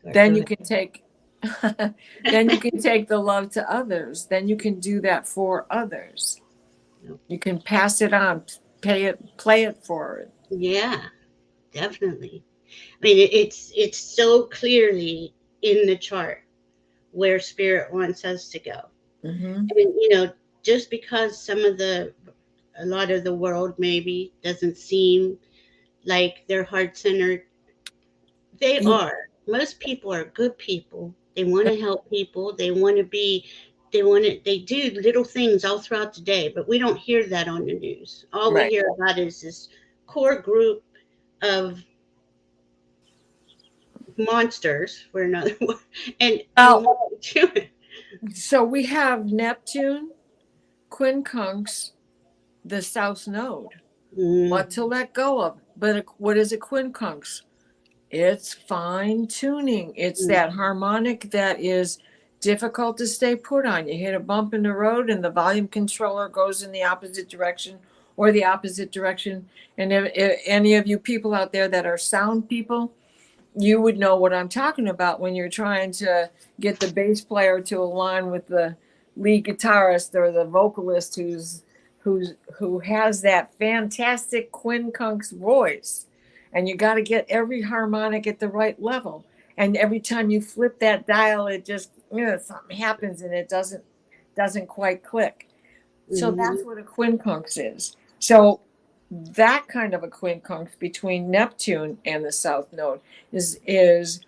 then you can take the love to others. Then you can do that for others. You can pass it on, play it forward. Yeah, definitely. I mean, it's so clearly in the chart where spirit wants us to go. Mm-hmm. And just because a lot of the world maybe doesn't seem like they're heart-centered, they are. Most people are good people. They want to help people. They do little things all throughout the day, but we don't hear that on the news. All we hear about is this core group of monsters, for another word. And so we have Neptune, quincunx, the south node. What to let go of. But what is a quincunx? It's fine tuning. It's that harmonic that is difficult to stay put on. You hit a bump in the road and the volume controller goes in the opposite direction or the opposite direction. And if any of you people out there that are sound people, you would know what I'm talking about when you're trying to get the bass player to align with the lead guitarist or the vocalist who has that fantastic quincunx voice, and you got to get every harmonic at the right level. And every time you flip that dial, it just, something happens and it doesn't quite click. So that's Mhm. what a quincunx is. So that kind of a quincunx between Neptune and the South Node is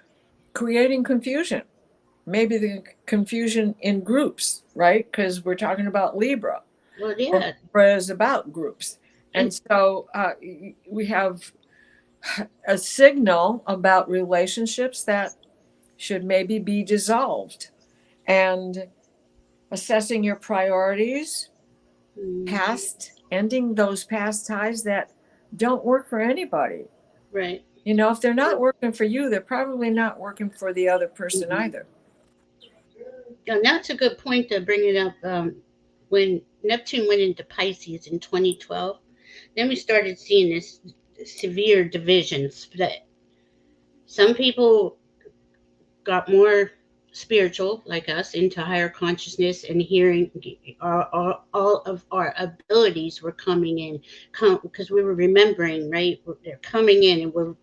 creating confusion. Maybe the confusion in groups, right? Because we're talking about Libra. Well, And yeah. Libra is about groups. And And so we have a signal about relationships that should maybe be dissolved, and assessing your priorities, mm, past, ending those past ties that don't work for anybody. right. If they're not working for you, they're probably not working for the other person Mhm. either. And that's a good point to bring it up. When Neptune went into Pisces in 2012, then we started seeing this severe division split. Some people got more spiritual, like us, into higher consciousness and hearing. All of our abilities were coming in, because we were remembering, right? They're coming in, and we're,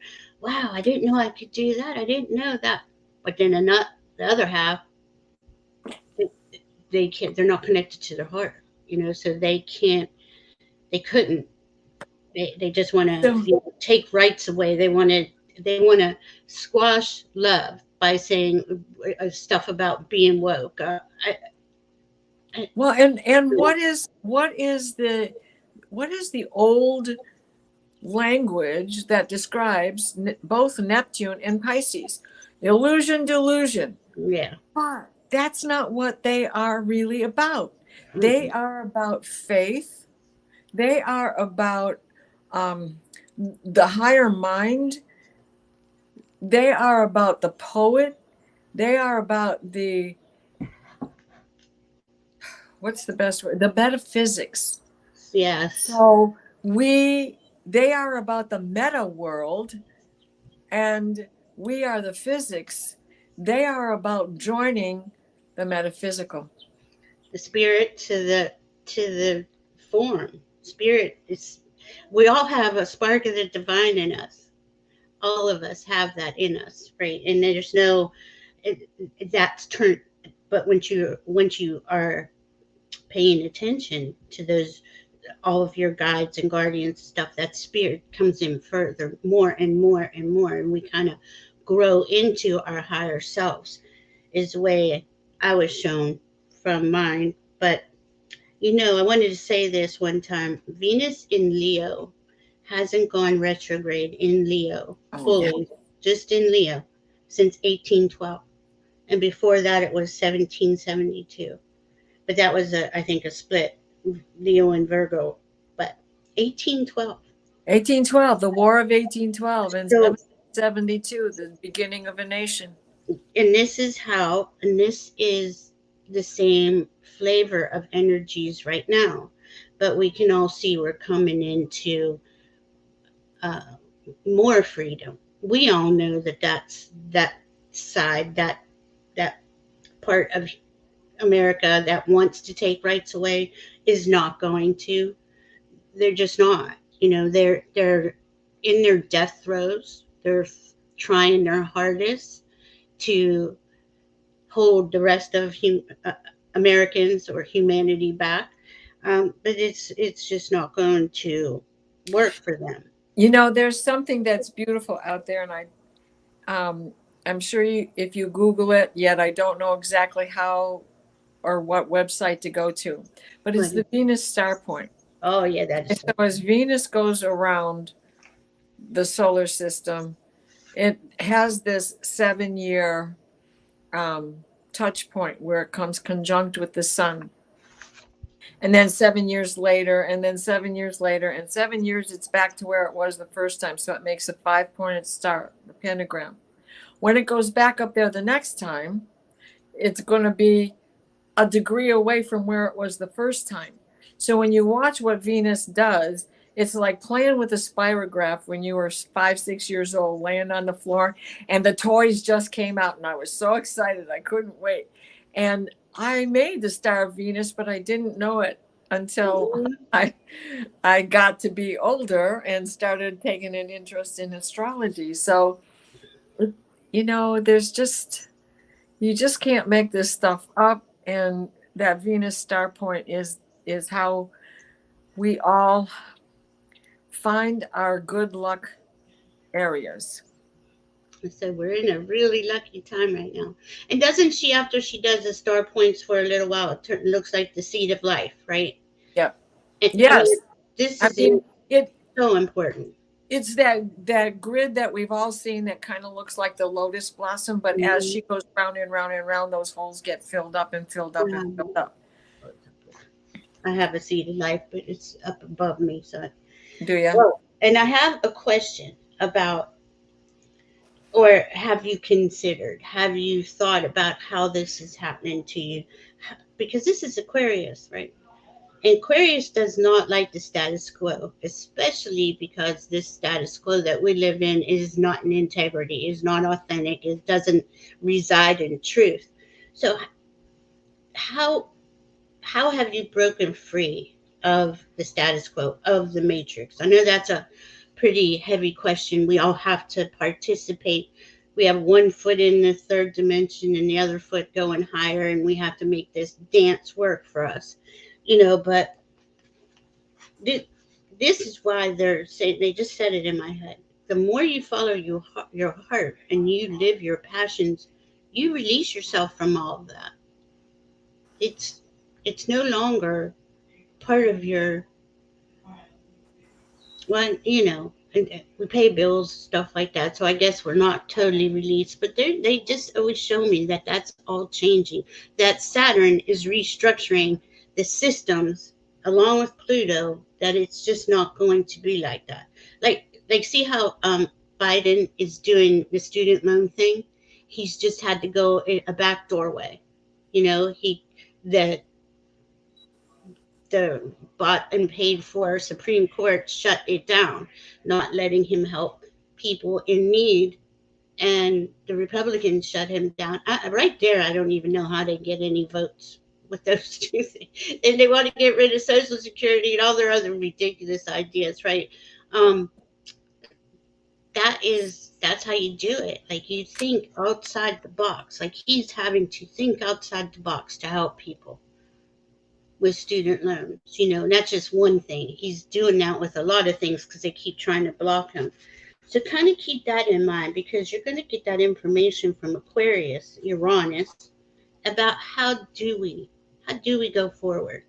wow, I didn't know I could do that. I didn't know that. But then the other half, they can't. They're not connected to their heart, so they couldn't. They just want to, So, take rights away. They want to squash love by saying stuff about being woke. I, well, and what is the old language that describes both Neptune and Pisces? Illusion, delusion. yeah. But that's not what they are really about. They Mm-mm. are about faith. They are about um, the higher mind. They are about the poet. They are about what's the best word? The metaphysics. Yes. So they are about the meta world, and we are the physics. They are about joining the metaphysical. The spirit to the form. Spirit is. We all have a spark of the divine in us. All of us have that in us, right? And there's no that's turned. But once you are paying attention to those, all of your guides and guardians stuff, that spirit comes in further, more and more and more, and we kind of grow into our higher selves, is the way I was shown from mine. But I wanted to say this one time: Venus in Leo hasn't gone retrograde in Leo Oh yeah. fully, just in Leo, since 1812, and before that it was 1772. But that was, I think, a split, Leo and Virgo. But 1812. 1812, the War of 1812, and So, 1772, the beginning of a nation. and this is the same flavor of energies right now, but we can all see we're coming into uh, more freedom. We all know that side, that part of America that wants to take rights away is not going to. They're just not. They're in their death throes. They're trying their hardest to hold the rest of Americans or humanity back, but it's just not going to work for them. There's something that's beautiful out there, and um, I'm sure if you Google it, yet I don't know exactly how or what website to go to, but it's But the Venus star point. oh yeah, And that's so as Venus goes around the solar system, it has this 7-year touch point where it comes conjunct with the sun. And then 7 years later, and then 7 years later, and 7 years, it's back to where it was the first time. So it makes a 5-pointed star, the pentagram. When it goes back up there the next time, it's going to be a degree away from where it was the first time. So when you watch what Venus does, it's like playing with a spirograph when you were 5, 6 years old, laying on the floor, and the toys just came out, and I was so excited I couldn't wait. And I made the star of Venus, but I didn't know it until Mhm. I got to be older and started taking an interest in astrology. So, there's just you just can't make this stuff up, and that Venus star point is how we all find our good luck areas. So we're in a really lucky time right now. And doesn't she, after she does the star points for a little while, it looks like the seed of life, right? Yep. I mean, Yes. this I is mean, so important. it's that grid that we've all seen that kind of looks like the lotus blossom, but as Mhm. she goes round and round and round, those holes get filled up and filled up and filled up. I have a seed of life, but it's up above me. So, Do you? well, and I have a question about, or have you considered, have you thought about how this is happening to you? Because this is Aquarius, right? Aquarius does not like the status quo, especially because this status quo that we live in is not in integrity, is not authentic, it doesn't reside in truth. So how how have you broken free of the status quo, of the matrix? I know that's a pretty heavy question. We all have to participate. We have one foot in the third dimension and the other foot going higher, and we have to make this dance work for us, but this is why they're saying, they just said it in my head. The more you follow your heart and you live your passions, you release yourself from all of that. It's no longer part of your, well, and we pay bills, stuff like that. So I guess we're not totally released, but they just always show me that that's all changing. That Saturn is restructuring the systems along with Pluto. That it's just not going to be like that. Like see how Biden is doing the student loan thing. He's just had to go a back doorway. He the the bought and paid for Supreme Court shut it down, not letting him help people in need. And the Republicans shut him down. Right there, I don't even know how they get any votes with those two things. And they want to get rid of Social Security and all their other ridiculous ideas, right? Um, that's how you do it. Like you think outside the box. Like he's having to think outside the box to help people with student loans. And that's just one thing. He's doing that with a lot of things because they keep trying to block him. So kind of keep that in mind because you're going to get that information from Aquarius, Uranus, about how do we go forward?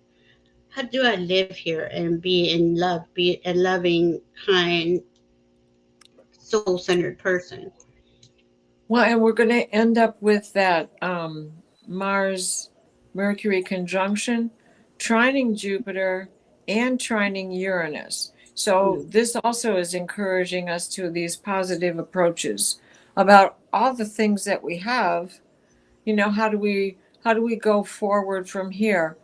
How do I live here and be in love, be a loving, kind, soul-centered person? Well, and we're going to end up with that Mars Mercury conjunction, trining Jupiter, and trining Uranus. So, this also is encouraging us to these positive approaches about all the things that we have. How do we go forward from here?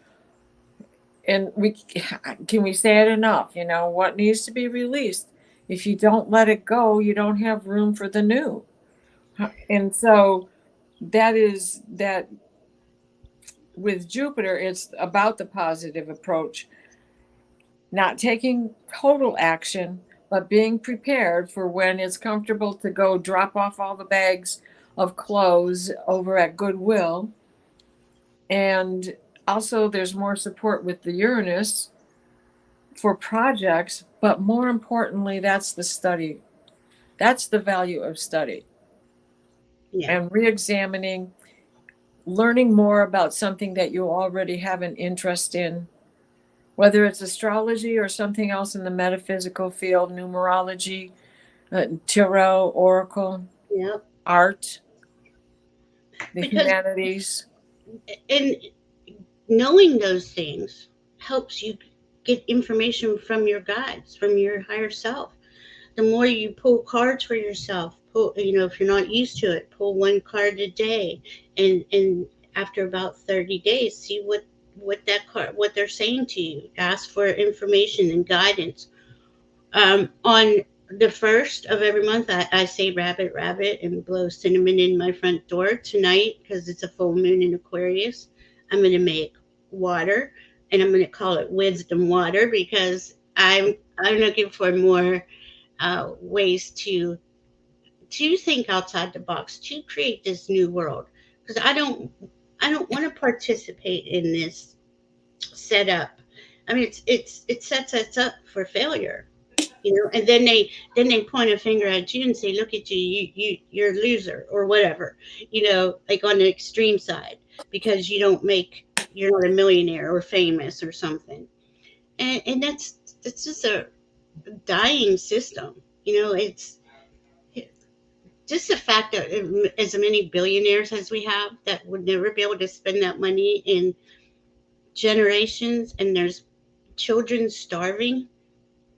And we say it enough? What needs to be released? If you don't let it go, you don't have room for the new. And so that with Jupiter, it's about the positive approach, not taking total action, but being prepared for when it's comfortable to go drop off all the bags of clothes over at Goodwill. And also, there's more support with the Uranus for projects, but more importantly, that's the study. That's the value of study Yeah. and re examining, learning more about something that you already have an interest in, whether it's astrology or something else in the metaphysical field, numerology, tarot, oracle, Yeah. art, the Because humanities. and knowing those things helps you get information from your guides, from your higher self. The more you pull cards for yourself, if you're not used to it, pull one card a day, and after about 30 days, see what they're saying to you. Ask for information and guidance. On the first of every month, I say rabbit, rabbit, and blow cinnamon in my front door tonight because it's a full moon in Aquarius. I'm going to make water, and I'm going to call it wisdom water, because I'm looking for more ways to think outside the box, to create this new world, because I don't want to participate in this setup. I mean, it sets us up for failure, and then they point a finger at you and say, look at you, you're a loser or whatever, like on the extreme side, because you're not a millionaire or famous or something. And that's just a dying system. It's just the fact that as many billionaires as we have that would never be able to spend that money in generations, and there's children starving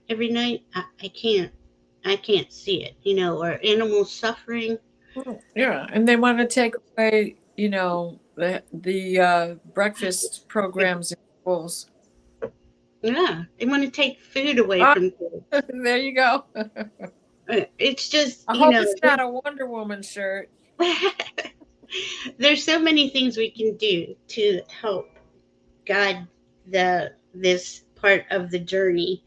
every night. I can't see it, or animals suffering. Yeah, and they want to take away, the breakfast programs in schools. Yeah, they want to take food away Ah, from kids. there you go. It's just, I hope it's not a Wonder Woman shirt. there's so many things we can do to help guide this part of the journey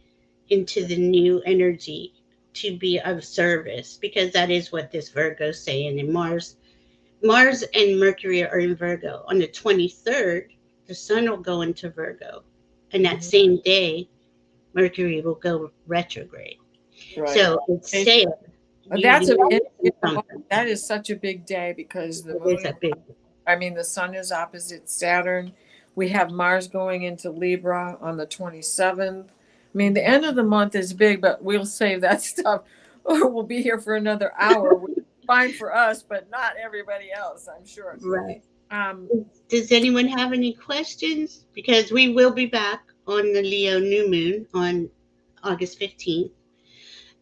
into the new energy, to be of service, because that is what this Virgo's saying. And Mars and Mercury are in Virgo. On the 23rd, the sun will go into Virgo, and that Mhm. same day Mercury will go retrograde. Right. So it's saying That's something. that is such a big day because the It is moon, a big. the sun is opposite Saturn. We have Mars going into Libra on the 27th. The end of the month is big, but we'll save that stuff, or we'll be here for another hour, which is fine for us, but not everybody else, I'm sure. Right. Um, Does anyone have any questions? Because we will be back on the Leo new moon on August 15th.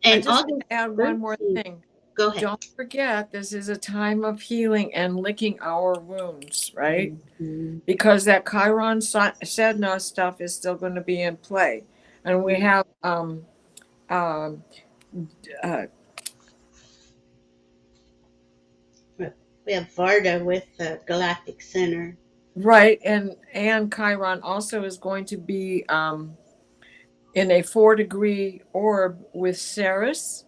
I And just want August to add one more 13th. thing. Go ahead. Don't forget, this is a time of healing and licking our wounds, right? Mhm. Because that Chiron Sedna stuff is still going to be in play. And we have uh, We have Varda with the Galactic Center. right, and Chiron also is going to be in a 4-degree orb with Ceres.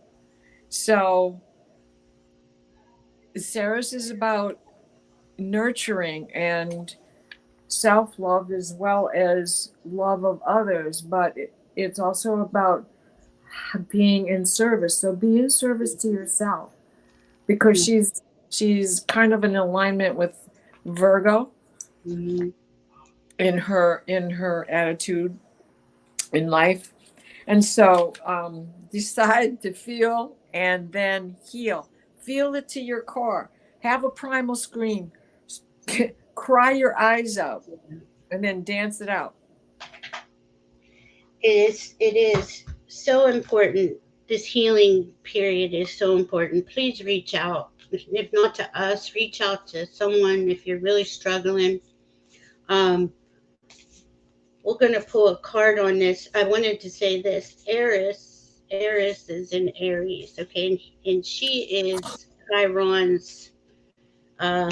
So Ceres is about nurturing and self-love as well as love of others, but it's also about being in service. So be in service to yourself, because she's kind of in alignment with Virgo Mm-hmm. in her attitude in life. And so decide to feel and then heal. Feel it to your core. Have a primal scream. Cry your eyes out and then dance it out. It is so important. This healing period is so important. Please reach out. If not to us, reach out to someone if you're really struggling. Um, we're going to pull a card on this. I wanted to say this. Eris is in Aries, okay? And she is Chiron's, uh,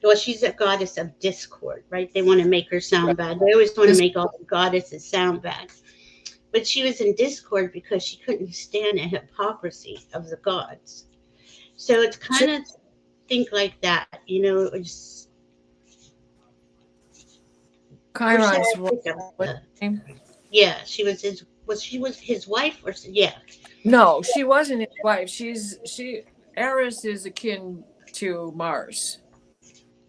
well, she's a goddess of discord, right? They want to make her sound bad. They always want to make all the goddesses sound bad. But she was in discord because she couldn't stand the hypocrisy of the gods. So it's kind of think like that, it was Chiron's yeah, she was his wife, or yeah. No, she wasn't his wife. Eris is akin to Mars.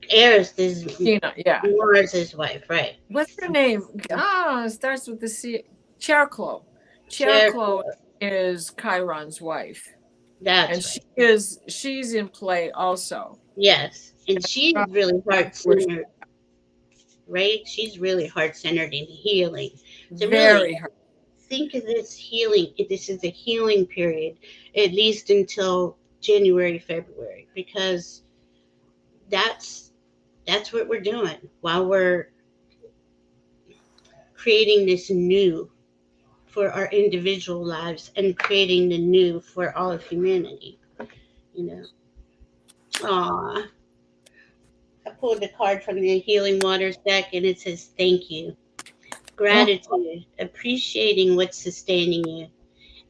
Eris is Yeah. Mars' wife, right? What's her name? It starts with the C. Cherklo. Cherklo is Chiron's wife. That's and she's in play also. Yes, and she's really heart-centered, right? She's really heart-centered in healing. So Very really hard. think of this healing. This is a healing period, at least until January, February, because that's what we're doing while we're creating this new for our individual lives and creating the new for all of humanity. Aw. I pulled a card from the Healing Waters deck, and it says, "Thank you, Oh, gratitude, appreciating what's sustaining you."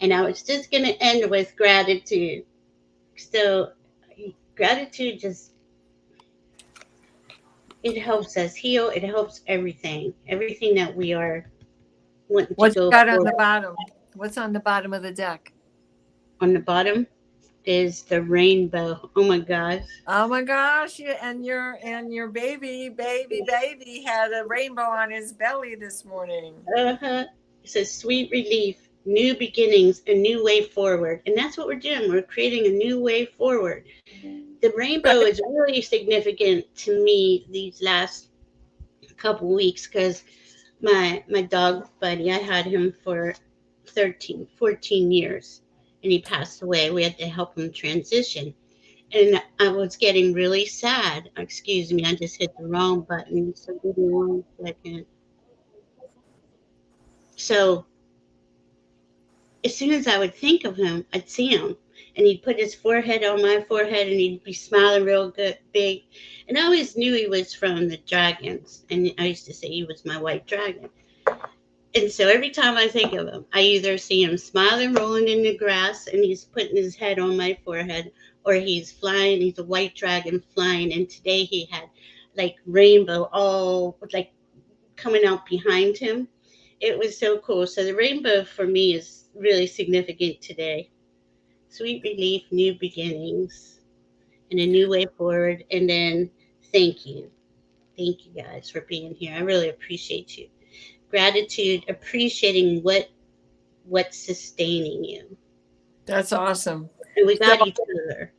And I was just going to end with gratitude. So, gratitude just, it helps us heal. It helps everything that we are wanting to what you go got on forward. the bottom? What's on the bottom of the deck? On the bottom is the rainbow. Oh my gosh. Oh my gosh! And your baby had a rainbow on his belly this morning. Uh-huh. It says sweet relief, new beginnings, a new way forward. And that's what we're doing. We're creating a new way forward. The rainbow Right. is really significant to me these last couple weeks because my dog buddy, I had him for 13, 14 years, and he passed away. We had to help him transition. And I was getting really sad. Excuse me, I just hit the wrong button. So give me 1 second. So as soon as I would think of him, I'd see him. And he'd put his forehead on my forehead and he'd be smiling real good, big. And I always knew he was from the dragons. And I used to say he was my white dragon. And so every time I think of him, I either see him smiling, rolling in the grass, and he's putting his head on my forehead, or he's flying. He's a white dragon flying. And today he had like rainbow all like coming out behind him. It was so cool. So the rainbow for me is really significant today. Sweet relief, new beginnings, and a new way forward. And then thank you. Thank you guys for being here. I really appreciate you. Gratitude, appreciating what's sustaining you. That's awesome. And we So got each other.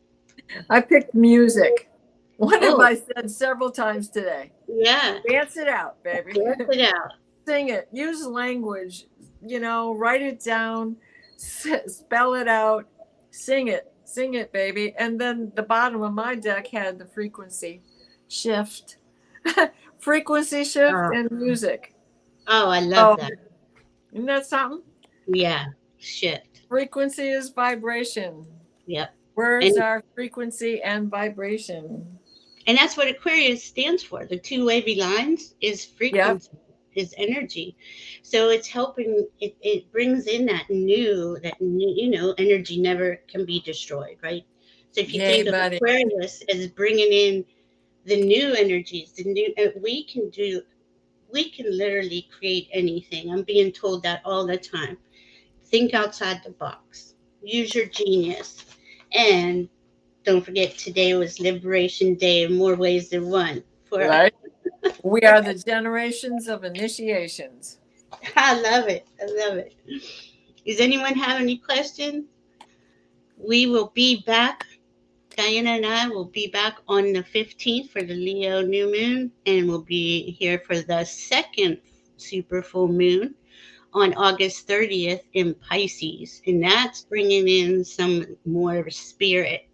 I picked music. What have Oh, I said several times today? yeah. Dance it out, baby. Dance it out. Sing it. Use language. Write it down. Spell it out. Sing it. Sing it, baby. And then the bottom of my deck had the frequency shift. Frequency shift Oh, and music. I love Oh, that. isn't that something? Yeah. Shift. Frequency is vibration. Yep. Words And are frequency and vibration. And that's what Aquarius stands for. The two wavy lines is Yep. frequency, is energy. So it's helping, it brings in that new, energy never can be destroyed, right? So if you Yay, think of buddy. Aquarius as bringing in the new energies, we can literally create anything. I'm being told that all the time. Think outside the box, use your genius. And don't forget, today was Liberation Day in more ways than one. Right? We are the generations of initiations. I love it. I love it. Does anyone have any questions? We will be back. Diana and I will be back on the 15th for the Leo new moon, and we'll be here for the second super full moon on August 30th in Pisces, and that's bringing in some more spirit.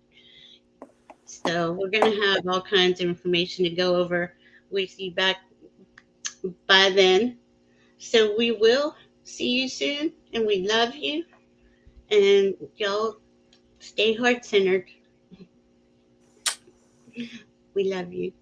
So we're going to have all kinds of information to go over with you back by then. So we will see you soon, and we love you, and y'all stay heart centered. We love you.